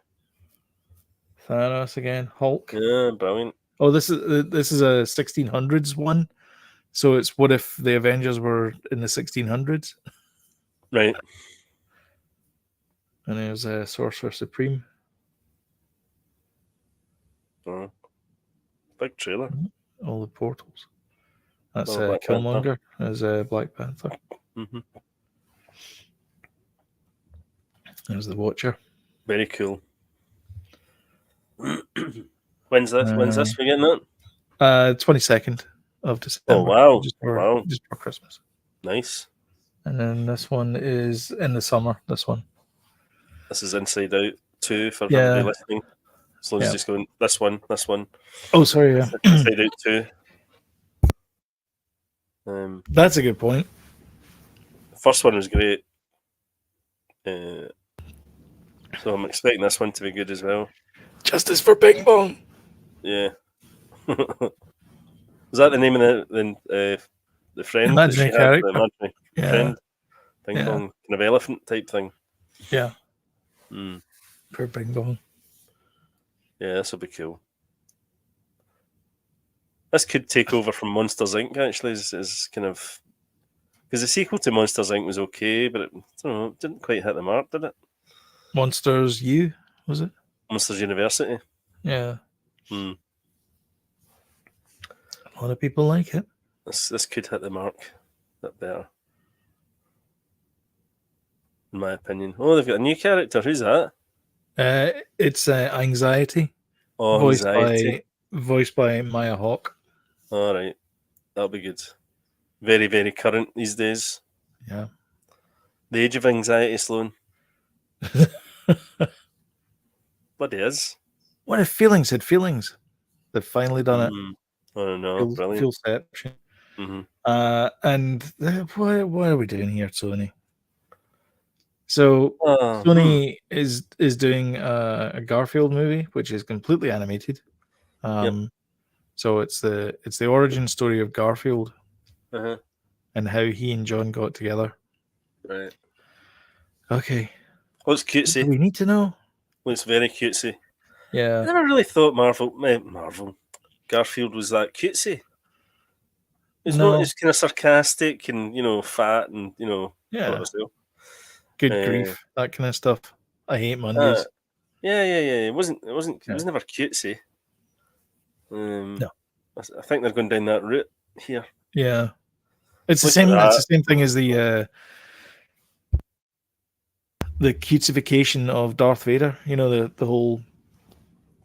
Thanos again. Hulk. yeah, brilliant. Oh, this is a 1600s one. So it's what if the Avengers were in the 1600s? Right. And there's a Sorcerer Supreme. Oh, big trailer. All the portals. That's Oh, Black Panther. Killmonger as Black Panther. Mm-hmm. There's the Watcher. Very cool. When's this? When's this? We getting that? 22nd of December. Oh wow! Just for Christmas. Nice. And then this one is in the summer. This one. This is Inside Out 2 for everybody listening. So let's just go this one. Oh, sorry, yeah. Inside Out 2. That's a good point. The first one was great. So I'm expecting this one to be good as well. Justice for Bing Bong. Yeah. Was that the name of the friend? Imaginary character. The imaginary friend? Bing Bong. Kind of elephant type thing. Yeah. Mm. For Bing Bong. Yeah, this will be cool. This could take over from Monsters Inc. Actually, is kind of because the sequel to Monsters Inc. was okay, but it didn't quite hit the mark, did it? Monsters U, was it? Monsters University. Yeah. Hmm. A lot of people like it. This could hit the mark a bit better, in my opinion. Oh, they've got a new character. Who's that? It's Anxiety. Oh, Anxiety. Voiced by Maya Hawke. All right, that'll be good. Very, very current these days. Yeah. The Age of Anxiety, Sloan. Bloody is. What if feelings had feelings? They've finally done it. I don't know. Brilliant. Feelception. Mm-hmm. And what are we doing here, Sony? So Sony is doing a Garfield movie, which is completely animated. So it's the origin story of Garfield and how he and John got together. Right. Okay. What's cutesy? We need to know. Looks very cutesy. Yeah. I never really thought Garfield was that cutesy. It's not. It's kind of sarcastic and fat and Yeah. Good grief, that kind of stuff. I hate Mondays. Yeah. It wasn't. It was never cutesy. No. I think they're going down that route here. Yeah. It's the same. It's the same thing as the cutesification of Darth Vader. You know, the whole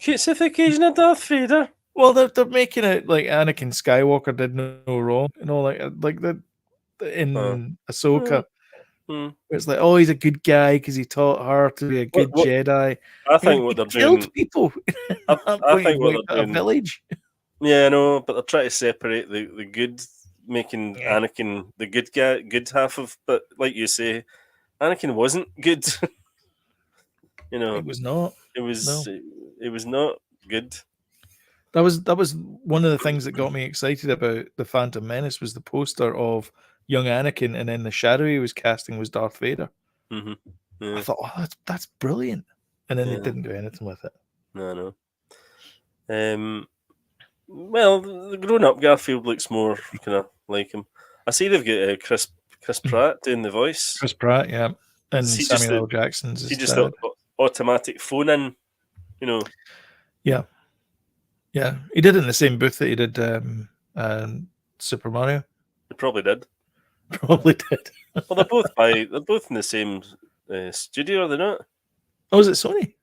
cutesification of Darth Vader. Well, they're making it like Anakin Skywalker did no wrong. You know, like the in Ahsoka. It's like, oh, he's a good guy because he taught her to be a good Jedi. I think what they're killed doing. People. I think what they're doing. A village. Yeah, I know, but they're trying to separate the good, making Anakin the good guy, good half of. But like you say, Anakin wasn't good. It was not. It was not good. That was one of the things that got me excited about the Phantom Menace was the poster of young Anakin, and then the shadow he was casting was Darth Vader. Mm-hmm. Yeah. I thought, oh, that's brilliant, and then they didn't do anything with it. No. Well, the grown-up Garfield looks more kind of like him. I see they've got Chris Pratt doing the voice. Chris Pratt, yeah, and Samuel L. Jackson's. He just automatic phone in, Yeah. Yeah, he did it in the same booth that he did Super Mario. He probably did. Probably did. Well, they're both in the same studio, are they not? Oh, is it Sony?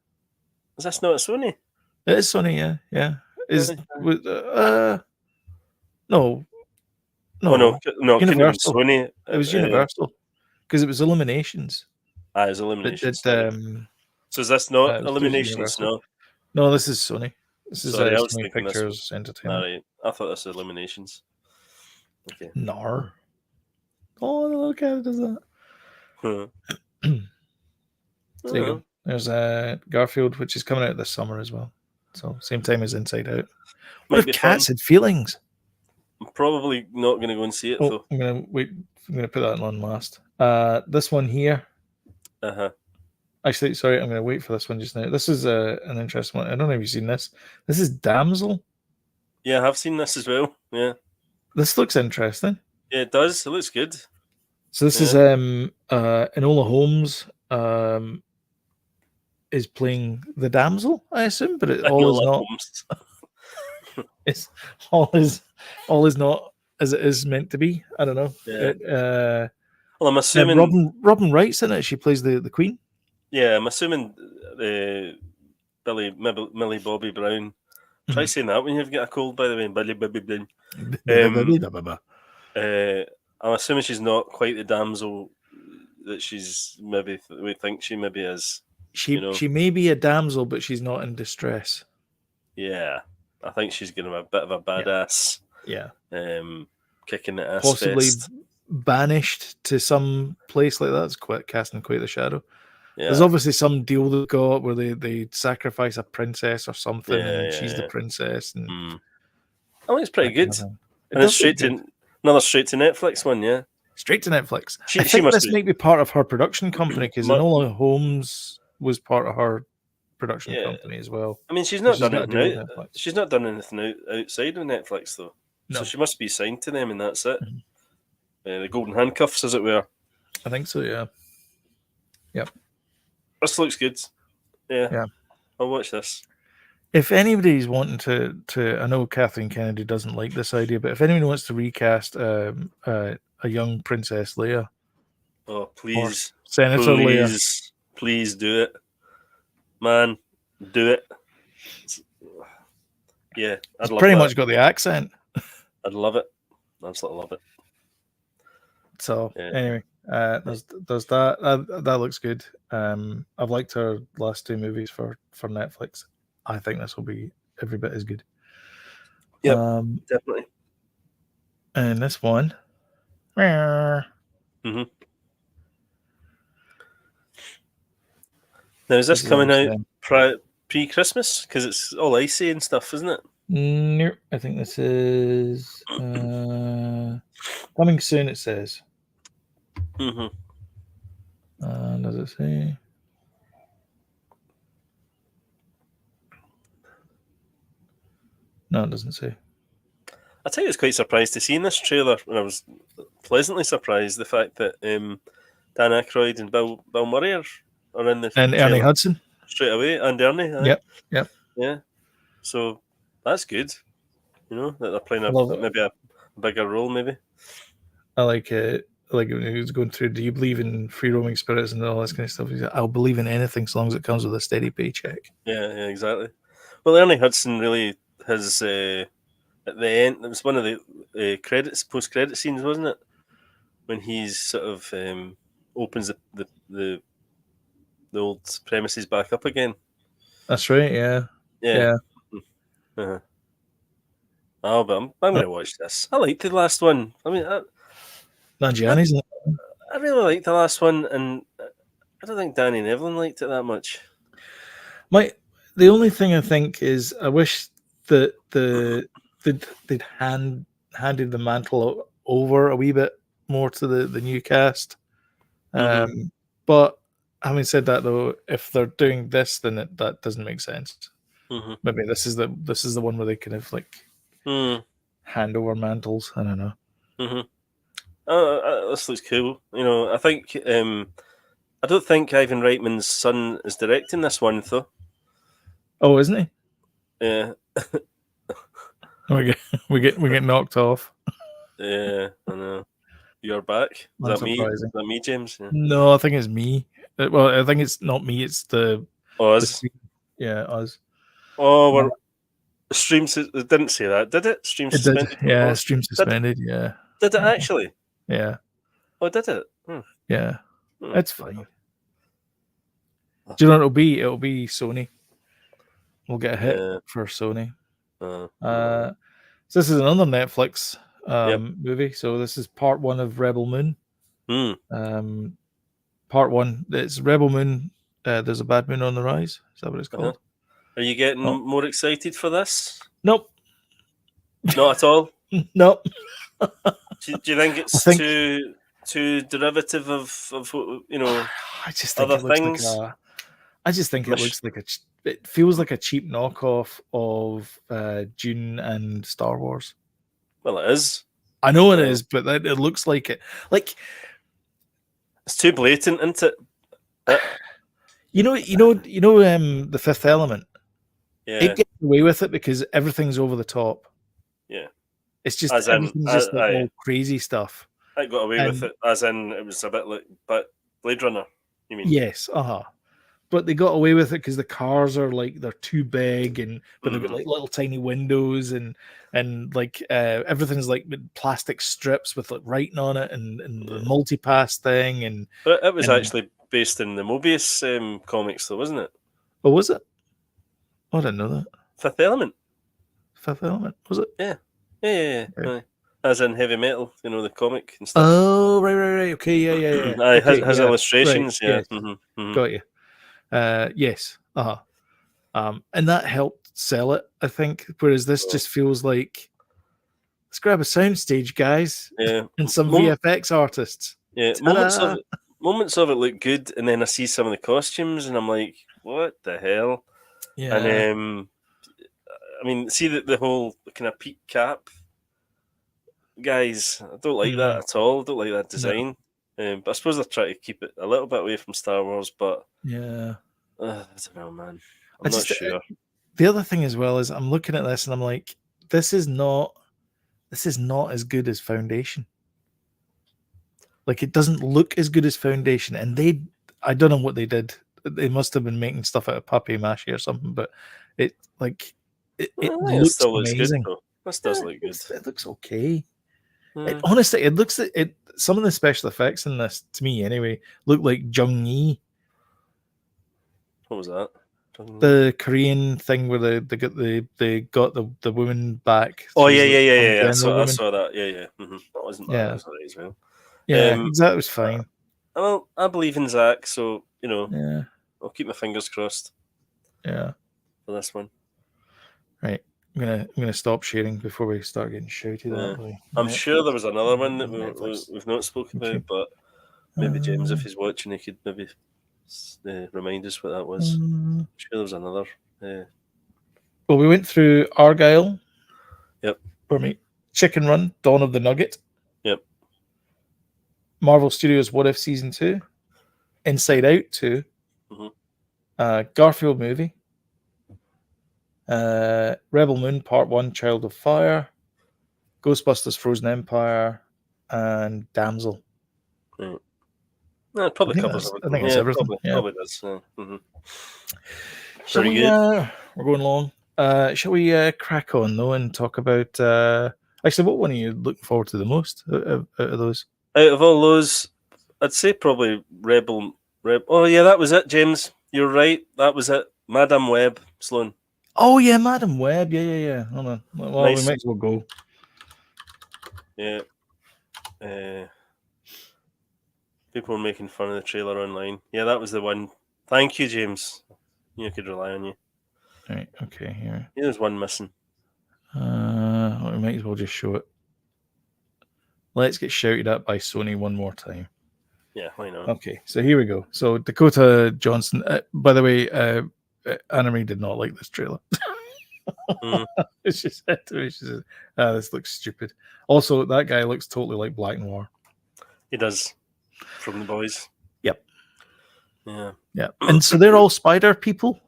Is this not Sony? It is Sony, yeah. No. Universal. Sony. It was Universal because it was Illuminations. It was Illuminations. So is this not Illuminations? No, this is Sony. This is Sorry, Sony Pictures Entertainment. Right. I thought this was Illuminations. Okay. Nar. Oh, the little cat does that. So there you go. There's Garfield, which is coming out this summer as well. So same time as Inside Out. What if cats had feelings? I'm probably not going to go and see it, though. I'm going to wait. I'm going to put that on last. This one here. Actually, sorry, I'm going to wait for this one just now. This is an interesting one. I don't know if you've seen this. This is Damsel. Yeah, I have seen this as well. Yeah. This looks interesting. Yeah, it does. It looks good. So this is Enola Holmes is playing the damsel, I assume, but all is not. It's all is not as it is meant to be. I don't know. Yeah. Well, I'm assuming Robin Wright's in it. She plays the queen. Yeah, I'm assuming Millie Bobby Brown. Try saying that when you've got a cold, by the way. Billy Bobby Brown. I'm assuming she's not quite the damsel that she's maybe we think she maybe is. She may be a damsel, but she's not in distress. Yeah, I think she's going to be a bit of a badass. Yeah. Kicking the ass. Possibly banished to some place like that. It's casting quite the shadow. Yeah. There's obviously some deal they've got where they sacrifice a princess or something, and she's the princess. And I think it's pretty good. And it's straight to Netflix one, yeah. Straight to Netflix. I think this might be part of her production company because Enola Holmes was part of her production company as well. I mean, she's not done anything She's not done anything outside of Netflix though, so she must be signed to them, and that's it. The golden handcuffs, as it were. I think so. Yeah. Yep. This looks good. Yeah. I'll watch this. If anybody's wanting to, I know Kathleen Kennedy doesn't like this idea, but if anyone wants to recast a young Princess Leia, please, Senator Leia, please do it, man, do it. Yeah, I'd love pretty much got the accent. I'd love it. Absolutely love it. So anyway, there's that. That looks good. I've liked her last two movies for Netflix. I think this will be every bit as good. Yeah, definitely. And this one. Now is this coming out pre-Christmas? Because it's all icy and stuff, isn't it? No, I think this is coming soon. It says. Does it say? No, it doesn't say. I tell you, I was quite surprised to see in this trailer, and I was pleasantly surprised the fact that Dan Aykroyd and Bill Murray are in the and Ernie Hudson straight away, and Ernie. Yep. Yeah. So that's good. That they're playing maybe a bigger role. Maybe. I like it. Like when he was going through, do you believe in free roaming spirits and all this kind of stuff? He's like, I'll believe in anything as long as it comes with a steady paycheck. Yeah, exactly. Well, Ernie Hudson really has at the end. It was one of the post-credit scenes, wasn't it? When he's sort of opens the old premises back up again. That's right. Yeah. Oh, but I'm going to watch this. I liked the last one. I mean, Nanjiani's. I really liked the last one, and I don't think Danny and Evelyn liked it that much. The only thing I think is I wish that they'd handed the mantle over a wee bit more to the new cast. But having said that, though, if they're doing this, then that doesn't make sense. Maybe this is the one where they kind of like hand over mantles. I don't know. This looks cool. I think I don't think Ivan Reitman's son is directing this one, though. Oh, isn't he? Yeah. we get knocked off. Yeah, I know. You're back. Is that me? Is that me, James? Yeah. No, I think it's me. Well, I think it's not me. It's the us. Us. Oh, we're stream. It didn't say that, did it? Stream suspended. Yeah, stream suspended. Yeah. Did it actually? Yeah. Oh, did it? Yeah. It's fine. Do you know what it'll be? It'll be Sony. We'll get a hit for Sony. So this is another Netflix movie. So this is part one of Rebel Moon. Part 1. It's Rebel Moon. There's a Bad Moon on the Rise. Is that what it's called? Are you getting more excited for this? Nope. Not at all. Nope. Do you think it's too derivative of I just think other it looks things? like I just think it looks like it feels like a cheap knockoff of Dune and Star Wars. Well, it is. I know it is, but it looks like it. Like, it's too blatant, isn't it? You know, The Fifth Element. Yeah. It gets away with it because everything's over the top. Yeah. It's just everything's just like all crazy stuff. I got away with it, as in it was a bit like Blade Runner. You mean? Yes, but they got away with it because the cars are like they're too big, but they've got like little tiny windows and like everything's like plastic strips with like writing on it and the multipass thing But it was actually based in the Mobius comics, though, wasn't it? Oh, was it? Oh, I didn't know that. Fifth Element. Fifth Element, was it? Yeah. Right. As in Heavy Metal, the comic and stuff. Oh, right. Okay, yeah. Okay, has illustrations, right, yeah. Yes. Got you. Yes. And that helped sell it, I think. Whereas this just feels like, let's grab a soundstage, guys. Yeah. And some VFX artists. Yeah. Moments of it look good, and then I see some of the costumes, and I'm like, what the hell? Yeah. And I mean, see the whole kind of peak cap, guys. I don't like that at all. I don't like that design. No. But I suppose they're trying to keep it a little bit away from Star Wars. But yeah, I don't know, man. I'm not sure. The other thing as well is I'm looking at this and I'm like, this is not as good as Foundation. Like, it doesn't look as good as Foundation, and I don't know what they did. They must have been making stuff out of papier mâché or something, but it looks amazing. Good, this does look good. It looks okay. Honestly, it looks some of the special effects in this, to me anyway, look like Jung-Yi. What was that? The Korean thing where they got the woman back. Oh yeah. I saw that. Yeah. Mm-hmm. That wasn't bad. That was all right as well. Yeah, that was fine. Well, I believe in Zach, so I'll keep my fingers crossed. Yeah, for this one. Right, I'm gonna stop sharing before we start getting shouted at. I'm sure there was another one that we've not spoken about, but maybe James, if he's watching, he could maybe remind us what that was. I'm sure there was another. Well, we went through Argylle. Yep. For me, Chicken Run, Dawn of the Nugget. Yep. Marvel Studios What If Season 2. Inside Out 2. Garfield movie. Rebel Moon Part 1, Child of Fire. Ghostbusters Frozen Empire. And Damsel. Right. No, it probably covers everything. I think it's everything. Probably does. Very good. We're going long. Shall we crack on though and talk about actually, what one are you looking forward to the most out of those? Out of all those, I'd say probably Rebel. Oh yeah, that was it, James. You're right. That was it. Madame Web, Sloan. Oh yeah, Madame Web. Yeah. Hold on. Well, nice. We might as well go. Yeah. People were making fun of the trailer online. Yeah, that was the one. Thank you, James. You could rely on you. Right. Okay. Here. Yeah, there's one missing. We might as well just show it. Let's get shouted at by Sony one more time. Yeah, why not? Okay, so here we go. So Dakota Johnson. By the way, Anna-Marie did not like this trailer. She said to me, she said, "This looks stupid." Also, that guy looks totally like Black Noir. He does. From The Boys. Yep. Yeah. And so they're all spider people.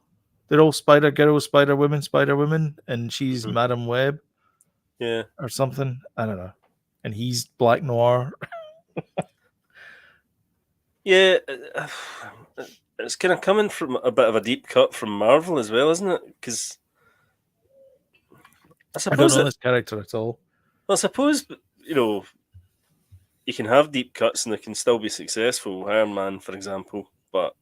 They're all spider girls, spider women, and she's Madame Web. Yeah. Or something. I don't know. And he's Black Noir. Yeah. It's kind of coming from a bit of a deep cut from Marvel as well, isn't it? Because I don't know this character at all. Well, I suppose, you can have deep cuts and they can still be successful. Iron Man, for example. But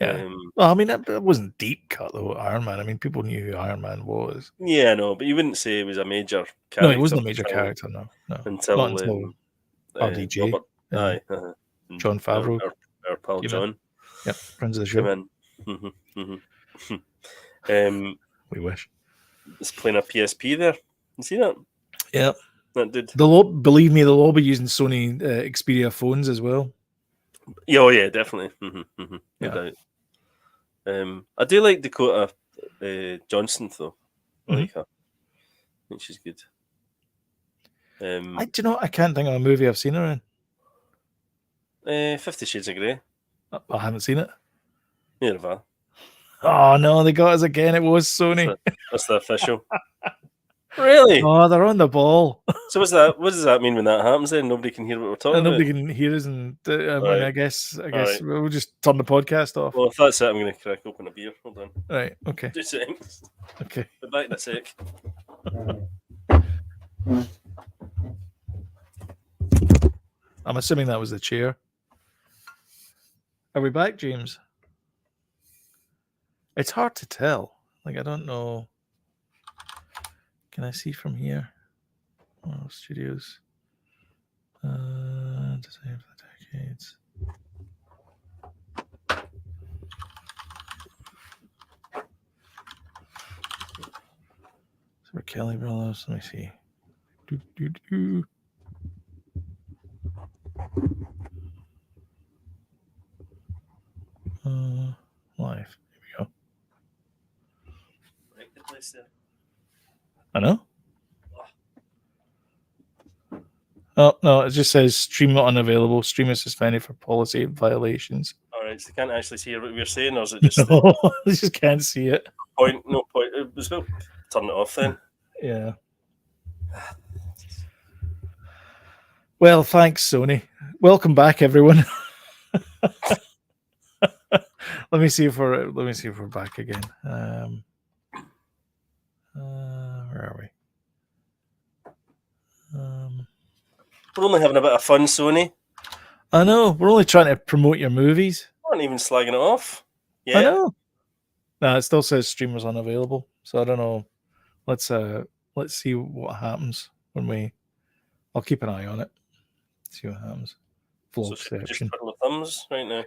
yeah. Well, I mean, that wasn't deep cut though. Iron Man. I mean, people knew who Iron Man was. Yeah, no, but you wouldn't say he was a major character. No, he wasn't a major character. No. Until RDJ. John Favreau. our pal Came John. in. Yep, friends of the show. Come in. We wish. It's playing a PSP there. You see that? Yep. That dude. Believe me, they'll all be using Sony Xperia phones as well. Yeah, oh yeah, definitely. No Yeah. doubt. I do like Dakota Johnson though. I like her. I think she's good. Do you know what? I can't think of a movie I've seen her in. 50 Shades of Grey. I haven't seen it. Neither have I. Oh no, they got us again. It was Sony. That's the official. Really? Oh, they're on the ball. So what's that? What does that mean when that happens? Then nobody can hear what we're talking Nobody about. can hear us, and Right. I guess Right. we'll just turn the podcast off. Well, if that's it, I'm going to crack open a beer. Hold on. Right. Okay. 2 seconds. Okay. Be back in a sec. I'm assuming that was the chair. Are we back, James? It's hard to tell. Like, I don't know. Can I see from here? Oh, studios. Design for the decades. So Kelly Brothers. Let me see. Live. Here we go. Right, good place there. I know. Oh no, it just says stream not unavailable. Stream is suspended for policy violations. All right, so they can't actually see what we're saying, or is it just No, they just can't see it. point? No point. It was well. Turn it off then. Yeah. Well, thanks, Sony. Welcome back, everyone. Let me see if we're back again. Where are we? We're only having a bit of fun, Sony. I know. We're only trying to promote your movies. We aren't even slagging it off. Yeah. I know. No, it still says streamers unavailable. So I don't know. Let's see what happens when I'll keep an eye on it. See what happens. So just twiddle the thumbs right now.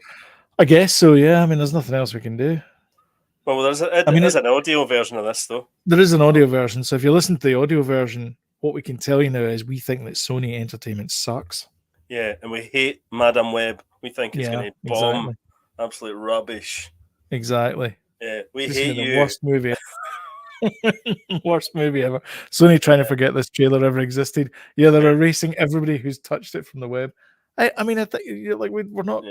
I guess so, yeah. I mean, there's nothing else we can do. Well, there's an audio version of this, though. There is an audio version. So if you listen to the audio version, what we can tell you now is we think that Sony Entertainment sucks. Yeah, and we hate Madam Web. We think it's going to bomb. Exactly. Absolute rubbish. Exactly. Yeah, we this hate is the you. worst movie. Worst movie ever. Sony trying to forget this trailer ever existed. Yeah, they're erasing everybody who's touched it from the web. I mean, I think like we're not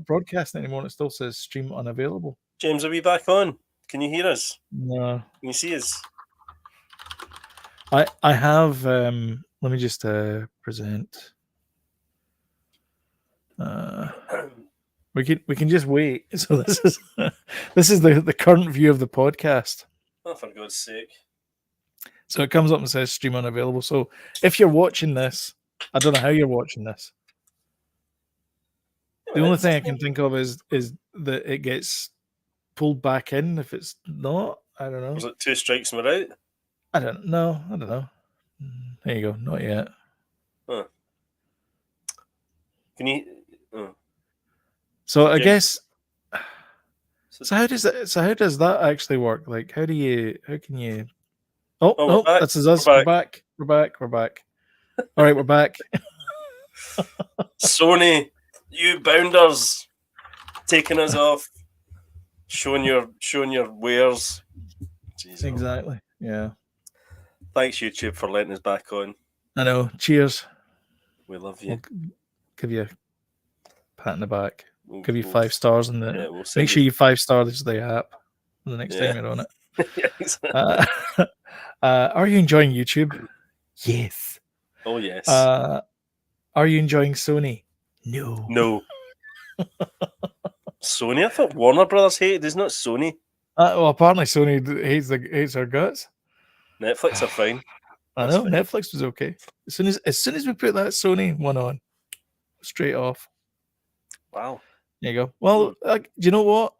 broadcasting anymore. And it still says stream unavailable. James, are we back on? Can you hear us? No. Can you see us? I have. Let me just present. We can just wait. So this is the current view of the podcast. Oh, for God's sake! So it comes up and says stream unavailable. So if you're watching this, I don't know how you're watching this. The only thing I can think of is that it gets pulled back in if it's not. I don't know. Was it 2 strikes and we're out? I don't know. There you go. Not yet. Huh. Can you? So I guess. So how does that actually work? Like, how can you? Oh no, this is us. We're back. We're back. All right, we're back. Sony, you bounders, taking us off, showing your wares. Jesus. Exactly. Yeah. Thanks, YouTube, for letting us back on. I know. Cheers. We love you. We'll give you a pat in the back. Give you 5 stars in the. Yeah, make sure you 5-star the app the next time you're on it. Yeah, exactly. Are you enjoying YouTube? Yes. Oh yes. Are you enjoying Sony? No. Sony? I thought Warner Brothers hated. It's not Sony. Well, apparently Sony hates our guts. Netflix are fine. I know. Fine. Netflix was okay. As soon as we put that Sony one on, straight off. Wow. There you go. Well, do you know what?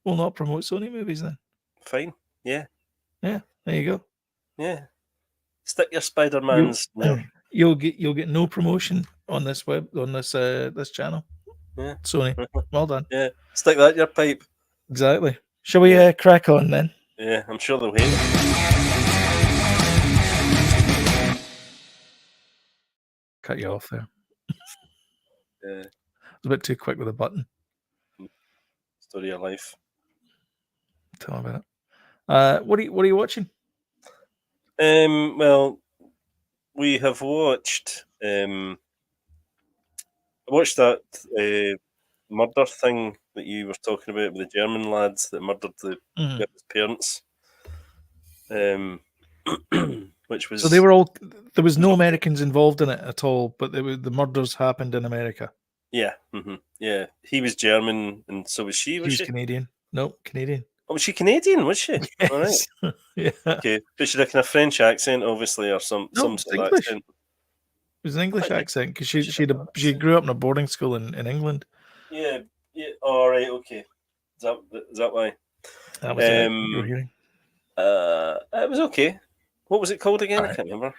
We'll not promote Sony movies then. Fine. Yeah. Yeah. There you go. Yeah. Stick your Spider-Mans. You'll get no promotion on this channel. Yeah. Sony. Well done. Yeah. Stick that in your pipe. Exactly. Shall we crack on then? Yeah, I'm sure they'll hate it. Cut you off there. Yeah. A bit too quick with the button. Story of life. Tell me about it. What are you watching? Well, we have watched. I watched that murder thing that you were talking about with the German lads that murdered his parents. Which was So they were all. There was no Americans involved in it at all, but the murders happened in America. Yeah, yeah. He was German, and so was she. Was she? Canadian. No, Canadian. Oh, was she Canadian? Was she? Yes. All right. Yeah. Okay, but she had a kind of French accent, obviously, or some sort of English. accent. It was an English accent because she grew up in a boarding school in England. Yeah. All right. Okay. Is that why? That was it. You were hearing. It was okay. What was it called again? I can't remember.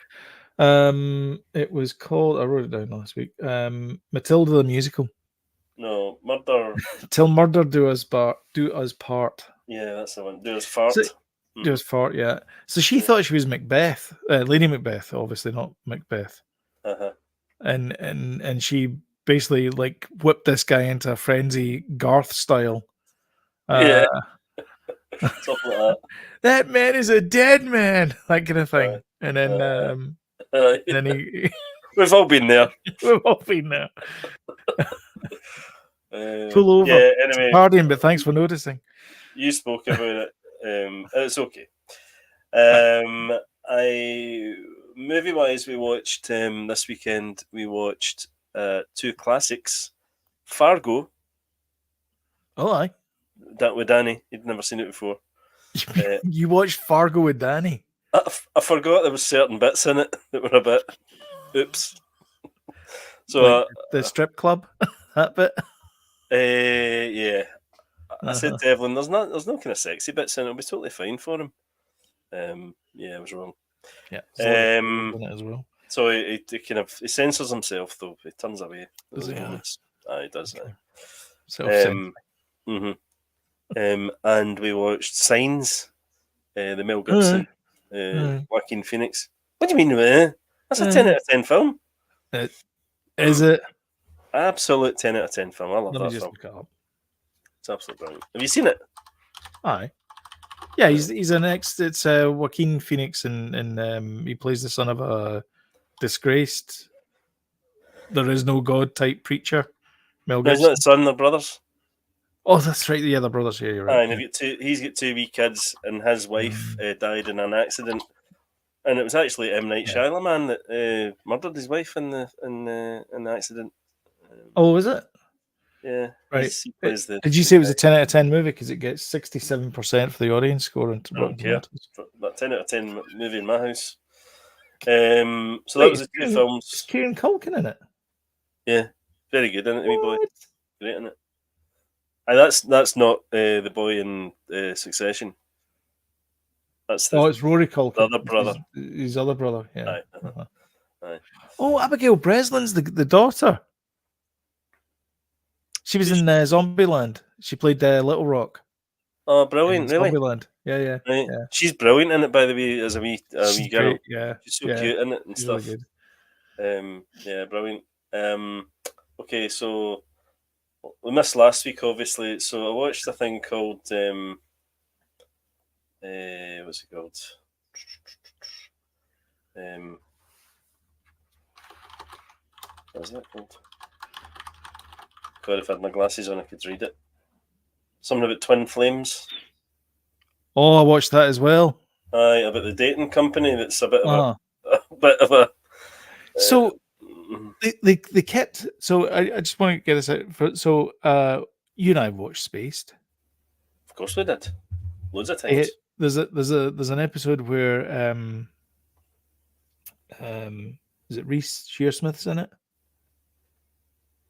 It was called. I wrote it down last week. Matilda the musical. No, Murder. Till murder do us part. Yeah, that's the one. Do us fart. Do us fart. Yeah. So she thought she was Macbeth, Lady Macbeth, obviously not Macbeth. And she basically like whipped this guy into a frenzy, Garth style. Yeah. Something like that. That man is a dead man, that kind of thing. And then, then he. We've all been there. We've all been there. Pull over. Yeah. Anyway, partying, but thanks for noticing. You spoke about it. It's okay. Movie-wise, we watched this weekend. We watched 2 classics. Fargo. Oh, aye. That with Danny. He'd never seen it before. You watched Fargo with Danny? I forgot there was certain bits in it that were a bit. Oops. So like the strip club, that bit. Yeah. I said to Evelyn, "There's no kind of sexy bits in it. It'll be totally fine for him." Yeah, I was wrong. Yeah. In it as well. So he kind of censors himself though. He turns away. Does he? He does. Okay. And we watched Signs, the Mel Gibson, Joaquin Phoenix. What do you mean, man? That's a 10 out of 10 film. Is it? Absolute 10 out of 10 film. I love that film. Look it up. It's absolutely brilliant. Have you seen it? Aye. Yeah, he's an ex. It's Joaquin Phoenix, and he plays the son of a disgraced, there is no God type preacher. Mel Gibson. No, he's not his son. They're brothers. Oh, that's right. Yeah, they're brothers. Yeah, you're right. And he's got 2 wee kids, and his wife died in an accident. And it was actually M. Night Shyamalan that murdered his wife in the accident. Oh, was it? Yeah. Right. Did you say it was a 10 out of 10 movie? Because it gets 67% for the audience score. I don't care. That 10 out of 10 movie in my house. So that was the 2 films. Is Kieran Culkin in it? Yeah. Very good, isn't it, wee boy? Great, isn't it? That's not the boy in Succession. That's it's Rory Culkin. The other brother. His other brother, yeah. Aye. Oh, Abigail Breslin's the daughter. She was in Zombieland. She played Little Rock. Oh, brilliant! Really? Zombieland. Yeah. Right. Yeah. She's brilliant in it, by the way, as a wee girl. Great, yeah. She's so cute in it and She's stuff. Really good. Yeah, brilliant. Okay, so we missed last week, obviously. So I watched a thing called what's it called? What is it called? God, if I had my glasses on, I could read it. Something about twin flames. Oh, I watched that as well. Aye, about the dating company. That's a bit of a. So they kept. So I just want to get this out. So you and I watched Spaced. Of course we did. Loads of times. There's an episode where is it Reese Shearsmith's in it?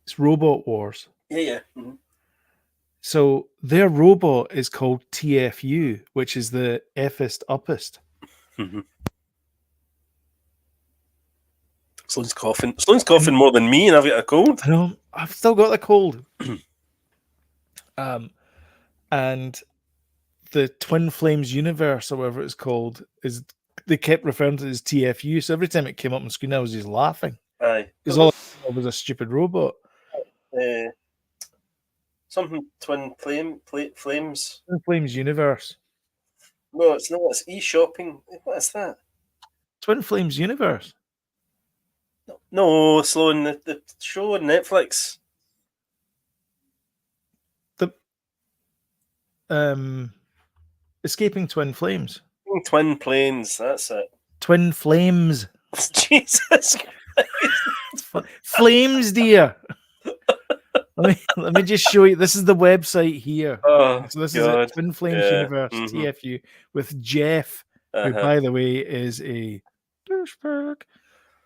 It's Robot Wars. Yeah. Mm-hmm. So their robot is called TFU, which is the Fist Uppest. Mm-hmm. Sloane's coughing more than me, and I've got a cold. I know. I've still got the cold. And the Twin Flames universe, or whatever it's called, is they kept referring to it as TFU. So every time it came up on screen, I was just laughing Aye. because all I saw was a stupid robot. Something Twin Flames. Twin Flames universe. No, it's not. It's e-shopping. What is that? Twin Flames universe. No, Sloan, the show on Netflix. The Escaping Twin Flames. Twin Planes, that's it. Twin Flames. Jesus Christ. Flames, dear. Let me just show you. This is the website here. Oh, so this God. is it. Twin Flames Universe, TFU, with Jeff, who, by the way, is a douchebag.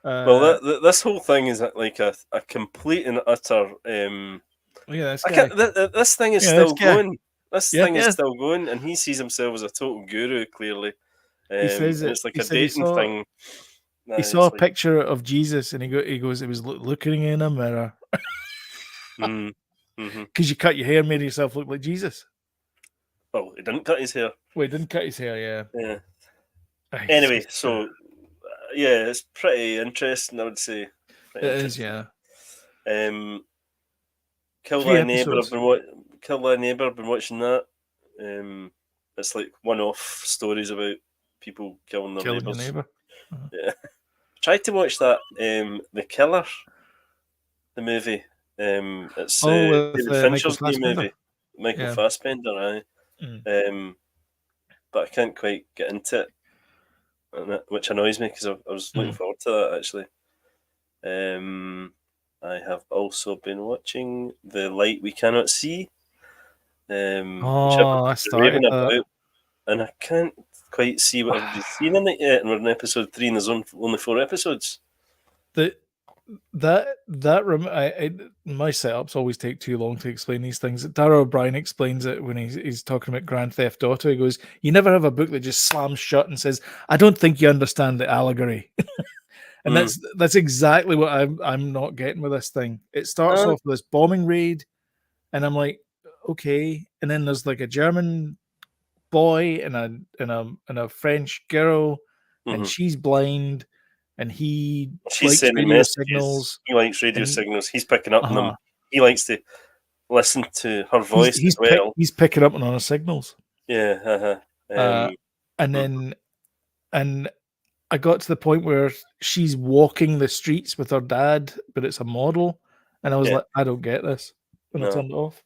Well, this whole thing is like a complete and utter. This guy. This thing is still going. This thing is still going, and he sees himself as a total guru. Clearly, he says it's like a dating thing. He saw a picture of Jesus, and he goes, "It was looking in a mirror." Because you cut your hair, made yourself look like Jesus. Well, he didn't cut his hair. Well, he didn't cut his hair, yeah. Anyway, so yeah, it's pretty interesting, I would say. It is, yeah. Kill Thy Neighbour. Kill Thy Neighbour. I've been watching that. It's like one-off stories about people killing their neighbours. Neighbour. Yeah. Tried to watch that. The Killer, the movie. It's David Fincher's new movie. Michael Fassbender, aye. But I can't quite get into it, which annoys me because I was looking forward to that actually. I have also been watching The Light We Cannot See. I started that. And I can't quite see what everybody's seen in it yet. And we're in episode 3, and there's only 4 episodes. My setups always take too long to explain these things. Dara O'Brien explains it when he's talking about Grand Theft Auto. He goes, "You never have a book that just slams shut and says, 'I don't think you understand the allegory.'" And that's exactly what I'm not getting with this thing. It starts off with this bombing raid, and I'm like, okay, and then there's like a German boy and a French girl, and she's blind. And she's likes radio signals. He likes radio signals. He's picking up on them. He likes to listen to her voice as well. He's picking up on her signals. Yeah. And I got to the point where she's walking the streets with her dad, but it's a model. And I was like, I don't get this. And I turned it off.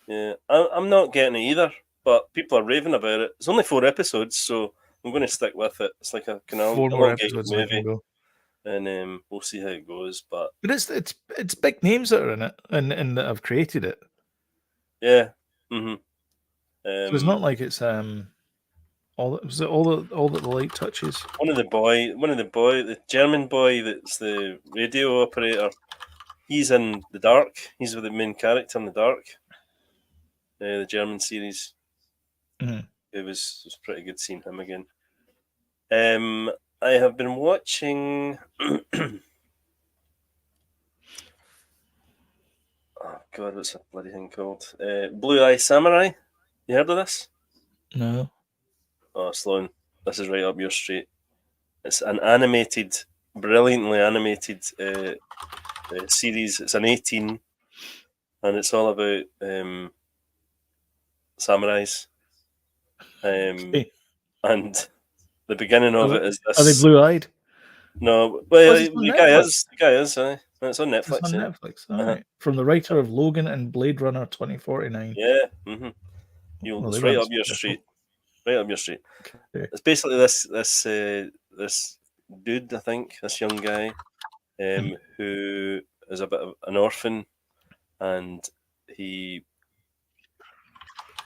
Yeah, I'm not getting it either. But people are raving about it. It's only 4 episodes, so I'm going to stick with it. It's like a kind of 4 more episodes movie, and we'll see how it goes. But it's big names that are in it and that have created it. Yeah. So it's not like it's all that the light touches. The German boy that's the radio operator. He's in The Dark. He's the main character in The Dark. The German series. It was pretty good seeing him again. I have been watching. Oh God, what's that bloody thing called? Blue Eye Samurai. You heard of this? No. Oh, Sloan, this is right up your street. It's an brilliantly animated series. It's an 18, and it's all about samurais. And the beginning of it is this. Are they blue-eyed? No, well, the guy is. It's on Netflix. It's on Netflix. All right. From the writer of Logan and Blade Runner 2049. Yeah. It's right up your street. Right up your street. Okay. It's basically this dude, I think, this young guy, who is a bit of an orphan, and he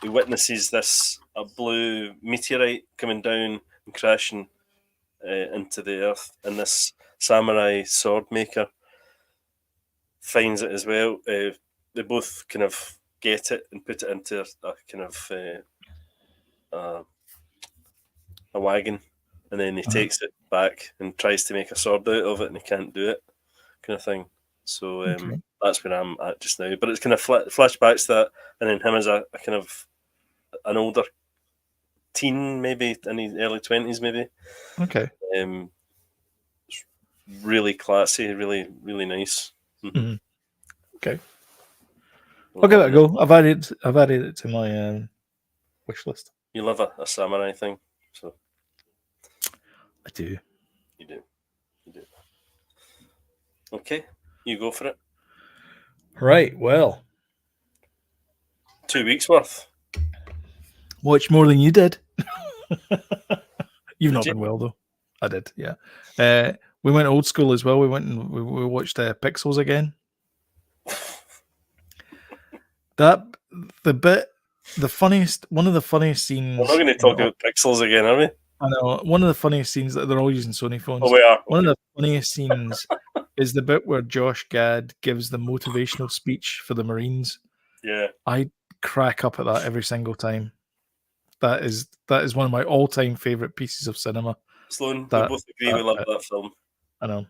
witnesses a blue meteorite coming down and crashing into the earth, and this samurai sword maker finds it as well. They both kind of get it and put it into a kind of a wagon, and then he takes it back and tries to make a sword out of it, and he can't do it, kind of thing. So Okay. that's where I'm at just now. But it's kind of flashbacks to that, and then him as a kind of an older teen, maybe in his early 20s, maybe. Okay. It's really classy, really, really nice. Mhm. Okay. I'll I'll give have it a go. I've added it to my wish list. You love a samurai thing, so I do. you do. You do. Okay, you go for it. Right. Well, 2 weeks worth. watch more than you did. You've Did not you? been well though. I did. Yeah. We went old school as well. We went and we watched Pixels again. One of the funniest scenes. We're not going to talk about pixels again, are we? I know. One of the funniest scenes that they're all using Sony phones. Oh, we are. One of the funniest scenes is the bit where Josh Gad gives the motivational speech for the Marines. Yeah. I crack up at that every single time. That is one of my all-time favorite pieces of cinema. Sloan, we both agree we love that film. I know.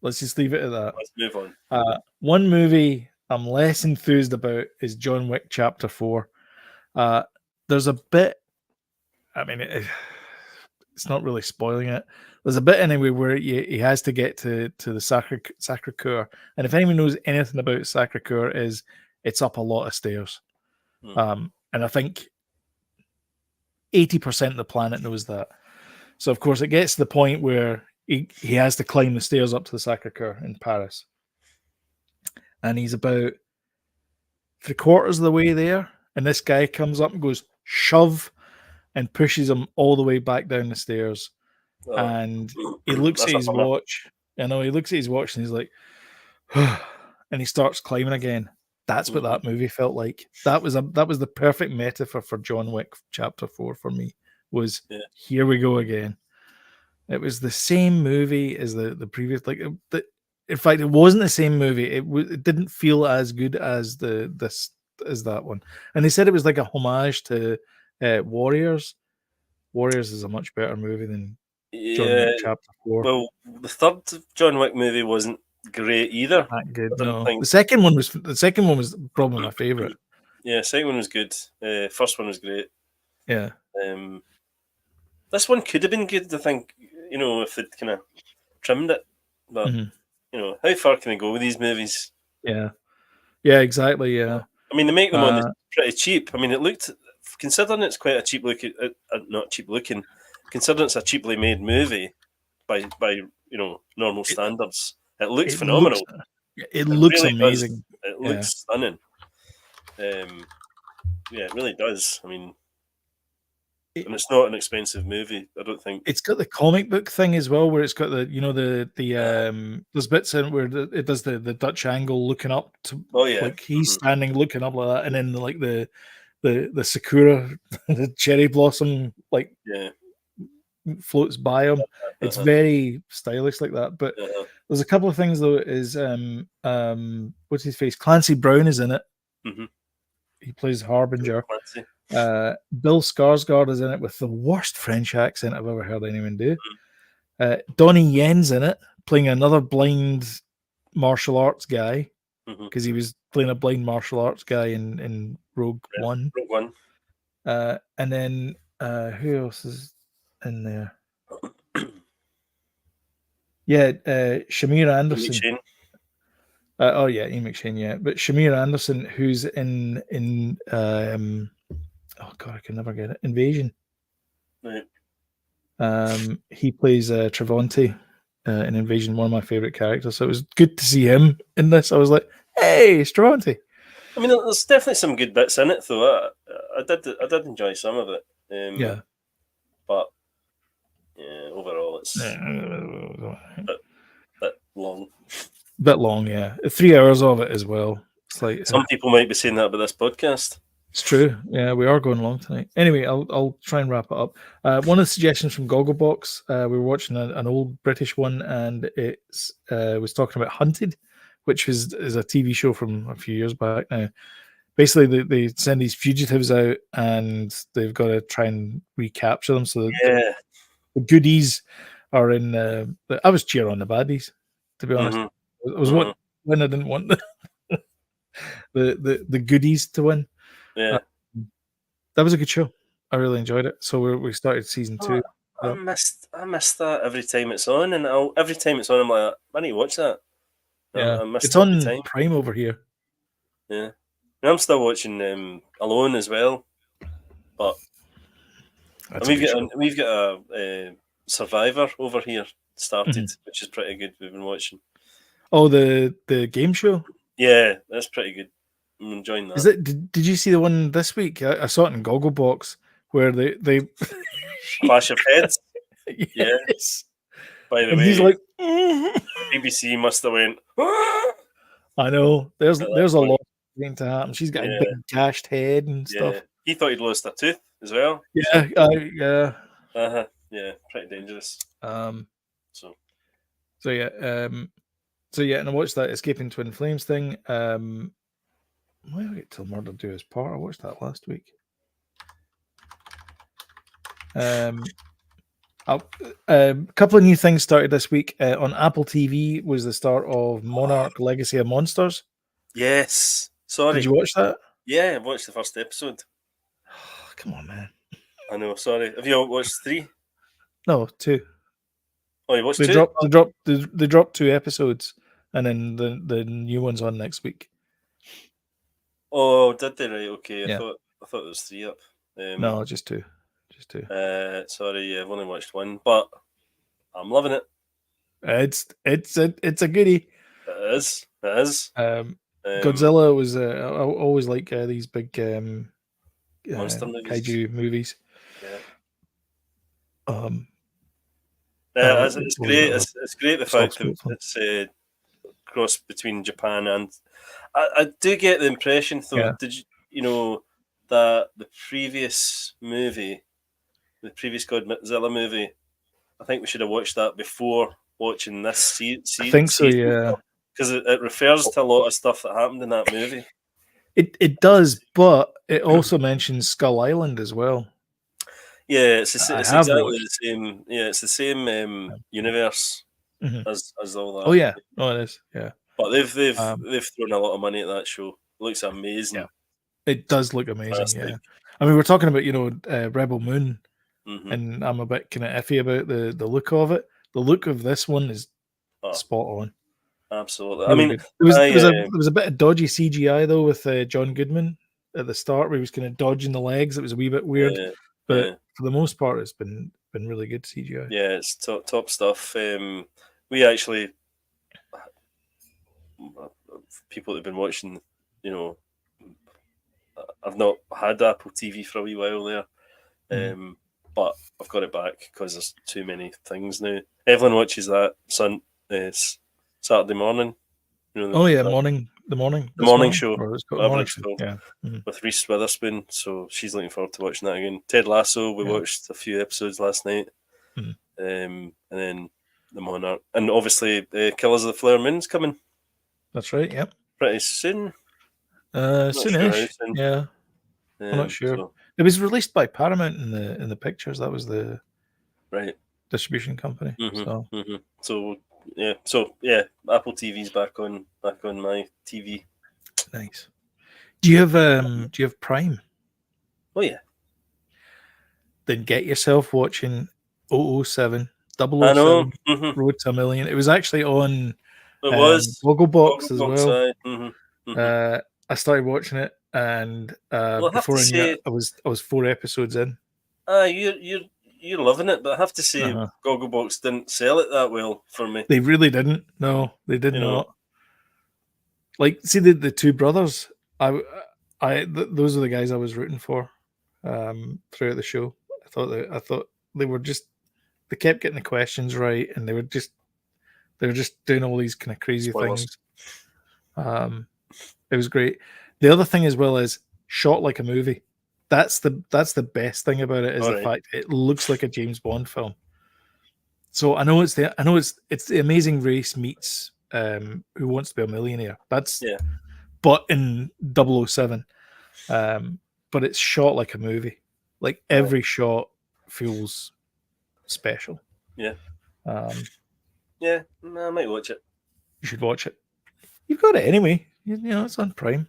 Let's just leave it at that. Let's move on. One movie I'm less enthused about is John Wick Chapter 4. There's a bit, I mean, it's not really spoiling it. There's a bit anyway where he has to get to the Sacre Coeur. And if anyone knows anything about Sacre Coeur, it's up a lot of stairs. And I think 80% of the planet knows that. So, of course, it gets to the point where he has to climb the stairs up to the Sacre Coeur in Paris. And he's about 3/4 of the way there. And this guy comes up and goes, shove, and pushes him all the way back down the stairs. And he looks at his watch. He looks at his watch and he's like, and he starts climbing again. That's what that movie felt like. That was the perfect metaphor for John Wick Chapter 4 for me. Was here we go again. It was the same movie as the previous. In fact, it wasn't the same movie. It didn't feel as good as that one. And they said it was like a homage to Warriors. Warriors is a much better movie than John Wick Chapter 4. Well, the third John Wick movie wasn't great either. Not good. No, the second one was probably my favorite. Yeah, second one was good. First one was great. Yeah. This one could have been good, I think, if they'd kind of trimmed it. But, how far can they go with these movies? Yeah. Yeah, exactly, yeah. I mean, they make them on pretty cheap. I mean, it looked, considering it's quite a cheap looking, not cheap looking, considering it's a cheaply made movie by normal standards, it looks phenomenal. It looks really amazing. It looks stunning. Yeah, it really does. I mean, and it's not an expensive movie, I don't think. It's got the comic book thing as well, where it's got there's bits in where it does the Dutch angle looking up to, like he's standing looking up like that, and then like the sakura, the cherry blossom, like floats by him. It's very stylish like that. But there's a couple of things though. Is what's his face? Clancy Brown is in it. He plays Harbinger. Bill Skarsgård is in it with the worst French accent I've ever heard anyone do. Donnie Yen's in it, playing another blind martial arts guy, because he was playing a blind martial arts guy in Rogue One. Rogue One. And then who else is in there? Shamir Anderson. Ian McShane, yeah. But Shamir Anderson, who's in oh god, I can never get it. Invasion. Right. He plays Travanti in Invasion, one of my favorite characters. So it was good to see him in this. I was like, hey, it's Travanti. I mean, there's definitely some good bits in it, though. I did enjoy some of it. But overall, it's a bit long. Bit long, yeah. 3 hours of it as well. It's like some people might be saying that about this podcast. It's true. Yeah, we are going long tonight. Anyway, I'll try and wrap it up. One of the suggestions from Gogglebox, we were watching an old British one, and it was talking about Hunted, which is a TV show from a few years back now. Basically, they send these fugitives out, and they've got to try and recapture them. So the goodies are in. I was cheering on the baddies, to be honest. I was win. I didn't want the goodies to win. Yeah. That was a good show. I really enjoyed it. So we started season 2. I missed that every time it's on, and every time it's on, I'm like, I need to watch that. Yeah, I missed it's it every on time. Prime over here. Yeah, and I'm still watching Alone as well, but we've got a Survivor over here started, which is pretty good. We've been watching. Oh, the game show. Yeah, that's pretty good. I'm enjoying that. Is it? Did you see the one this week? I saw it in Gogglebox where they Clash of Heads. Yes. Yeah. By the And way, he's like, BBC must have went. I know. There's At a that point. lot going to happen. She's got a big gashed head and stuff. Yeah, he thought he'd lost a tooth as well. Yeah, yeah. Yeah, pretty dangerous. So yeah, and I watched that Escaping Twin Flames thing. Why did I get Till Murder Do His Part? I watched that last week. A couple of new things started this week. On Apple TV was the start of Monarch Legacy of Monsters. Yes. Sorry. Did you watch that? Yeah, I watched the first episode. Come on, man. I know, sorry. Have you watched 3? No, 2. Oh, you watched they 2? They dropped 2 episodes, and then the new one's on next week. Oh, did they? Right, okay. Yeah. I thought there was 3 up. No, just 2. Just 2. Sorry, yeah, I've only watched 1, but I'm loving it. It's a goodie. It is. It is. Godzilla was I always like these big monster movies. kaiju movies. Yeah. It's great. It's great the fact that it's cross between Japan and. I do get the impression though. Yeah. Did you know that the previous Godzilla movie? I think we should have watched that before watching this season. I think so. Yeah. Because it refers to a lot of stuff that happened in that movie. It does, but it also mentions Skull Island as well. Yeah, it's exactly the same. Yeah, it's the same universe as all that. Oh yeah, it is. Yeah, but they've thrown a lot of money at that show. It looks amazing. Yeah, it does look amazing. Fantastic. Yeah, I mean, we're talking about Rebel Moon, and I'm a bit kind of iffy about the look of it. The look of this one is spot on. Absolutely. Really, I mean, there was a bit of dodgy CGI though with John Goodman at the start, where he was kind of dodging the legs. It was a wee bit weird, but for the most part, it's been really good CGI. Yeah, it's top stuff. We actually, people that have been watching, I've not had Apple TV for a wee while there, but I've got it back because there's too many things now. Evelyn watches that Saturday morning. The morning show. Morning show. Yeah. With Reese Witherspoon. So she's looking forward to watching that again. Ted Lasso, we watched a few episodes last night. And then The Monarch. And obviously Killers of the Flower Moon's coming. That's right, yep. Pretty soon. Soonish. Soon. Yeah. I'm not sure. So. It was released by Paramount in the pictures. That was the distribution company. So Apple TV's back on my TV. Nice. Do you have Prime? Oh yeah. Then get yourself watching 007, 007 I know. Road to a Million. It was actually on Gogglebox as well. I started watching it, and before I knew it, I was 4 episodes in. You're loving it, but I have to say, Gogglebox didn't sell it that well for me. They really didn't. No, they did not. Like, see the 2 brothers. Those are the guys I was rooting for throughout the show. I thought they were just. They kept getting the questions right, and they were just doing all these kind of crazy things. It was great. The other thing as well is shot like a movie. That's the best thing about it is the fact it looks like a James Bond film. So I know it's the Amazing Race meets Who Wants to Be a Millionaire. But in 007. But it's shot like a movie. Like every shot feels special. Yeah. I might watch it. You should watch it. You've got it anyway. You know, it's on Prime.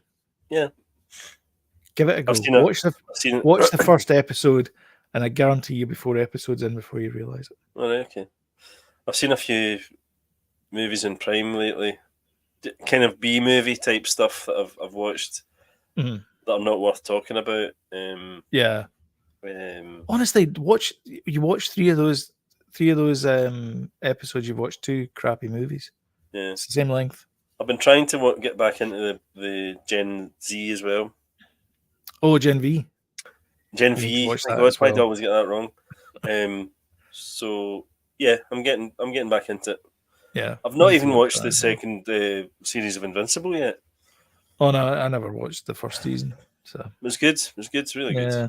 Yeah. Give it a go. I've seen it. Watch I've the first episode, and I guarantee you before episode's in, before you realise it. All right, okay. I've seen a few movies on Prime lately, kind of B-movie type stuff that I've watched that are not worth talking about. Yeah. Honestly, you watch three of those episodes. You've watched two crappy movies. Yeah, it's the same length. I've been trying to get back into the Gen Z as well. Oh, Gen V. Gen V. My God, why do I always get that wrong? So yeah, I'm getting back into it. Yeah, I've not even watched the second series of Invincible yet. Oh no, I never watched the first season. So it was good. It was good. It's really good. Yeah,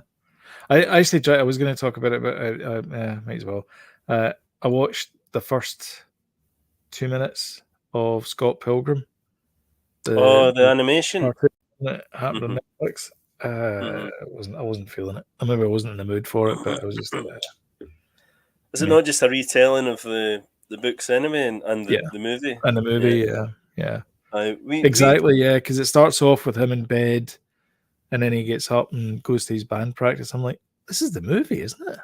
I actually tried. I was going to talk about it, but I might as well. I watched the first 2 minutes of Scott Pilgrim. The animation that happened on Netflix. I wasn't feeling it. I maybe I wasn't in the mood for it, but I was just. Is it not just a retelling of the books anyway, and the movie? And the movie, yeah. Exactly, yeah, because it starts off with him in bed, and then he gets up and goes to his band practice. I'm like, this is the movie, isn't it?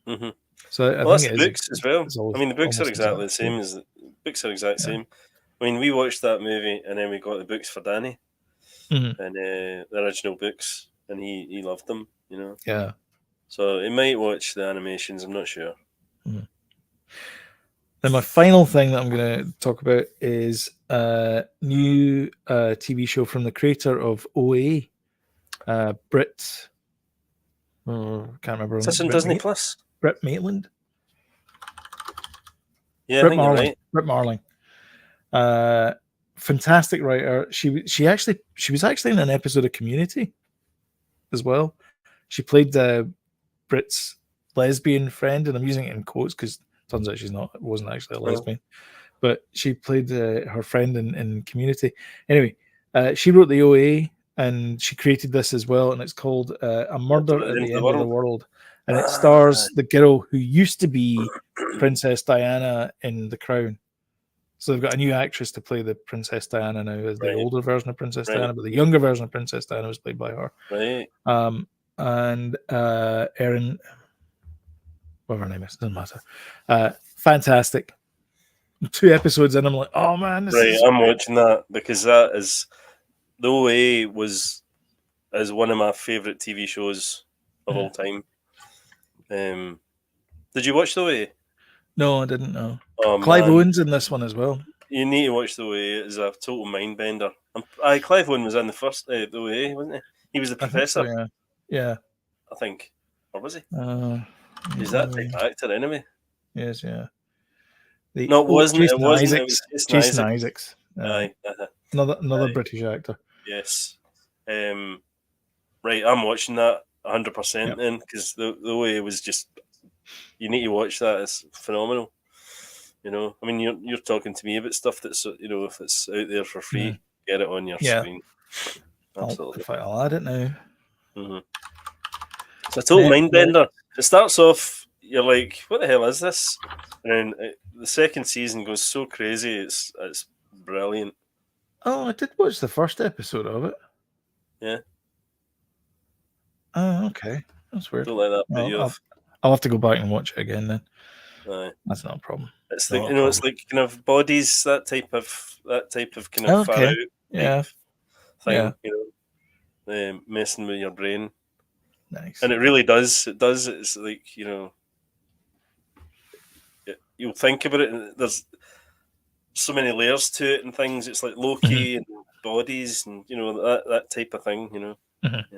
Mm-hmm. So I think that's the books as well. I mean, the books are exactly the same as the books are exact same. I mean, we watched that movie, and then we got the books for Danny, and the original books, and he loved them. You know. Yeah. So he might watch the animations. I'm not sure. Then my final thing that I'm going to talk about is a new TV show from the creator of OA, Brit. Oh, I can't remember. Is this on Disney Plus? Brit Maitland. Yeah, I think you're right. Brit Marling. Fantastic writer. She was actually in an episode of Community as well. She played Brit's lesbian friend, and I'm using it in quotes because turns out wasn't actually a lesbian, but she played her friend in Community. Anyway, she wrote the OA, and she created this as well, and it's called A Murder at the End of the World, and it stars the girl who used to be Princess Diana in The Crown. So they've got a new actress to play the Princess Diana now, as the older version of Princess Diana, but the younger version of Princess Diana was played by her. Right. And Erin, whatever her name is, doesn't matter. Fantastic. 2 episodes in, I'm like, oh man, I'm watching that because that is the OA is one of my favorite TV shows of all time. Did you watch the OA? No, I didn't know. Clive Owen's in this one as well. You need to watch the OA. It's a total mind bender. Clive Owen was in the first the OA, wasn't he? He was the professor. So, yeah. I think, or was he? He's that type of actor anyway. Yes, yeah. Jason Isaacs. It was Jason Isaacs. Another British actor. Yes. Right, I'm watching that 100% then, because the OA was just. You need to watch that. It's phenomenal. You know, I mean, you're talking to me about stuff that's, you know, if it's out there for free, get it on your screen. Absolutely. I'll add it now. Mm-hmm. It's a total mind bender. It starts off, you're like, what the hell is this? And then the second season goes so crazy. It's brilliant. Oh, I did watch the first episode of it. Yeah. Oh, okay. That's weird. Don't let that put you off. I'll have to go back and watch it again then. Aye. That's not a problem. It's like it's like kind of bodies, that type of kind of far out thing. You know, messing with your brain. Nice. And it really does. It does. It's like, you know, you'll think about it, and there's so many layers to it and things. It's like Loki and bodies, and you know that type of thing. You know. Mm-hmm.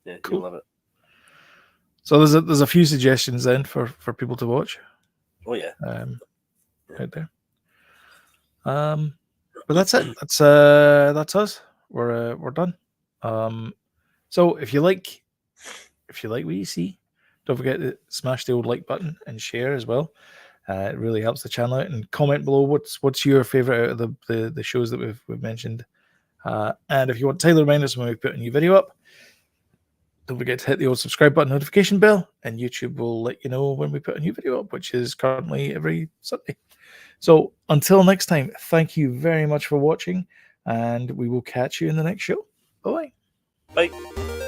Yeah, cool. You'll love it. So there's a few suggestions then for people to watch. Oh yeah. Out there. But that's it. That's us. We're done. So if you like what you see, don't forget to smash the old like button and share as well. It really helps the channel out. And comment below what's your favorite out of the shows that we've mentioned. And if you want tile reminders when we put a new video up, Don't forget to hit the old subscribe button, notification bell, and YouTube will let you know when we put a new video up, which is currently every Sunday. So until next time, thank you very much for watching, and we will catch you in the next show. Bye-bye. Bye.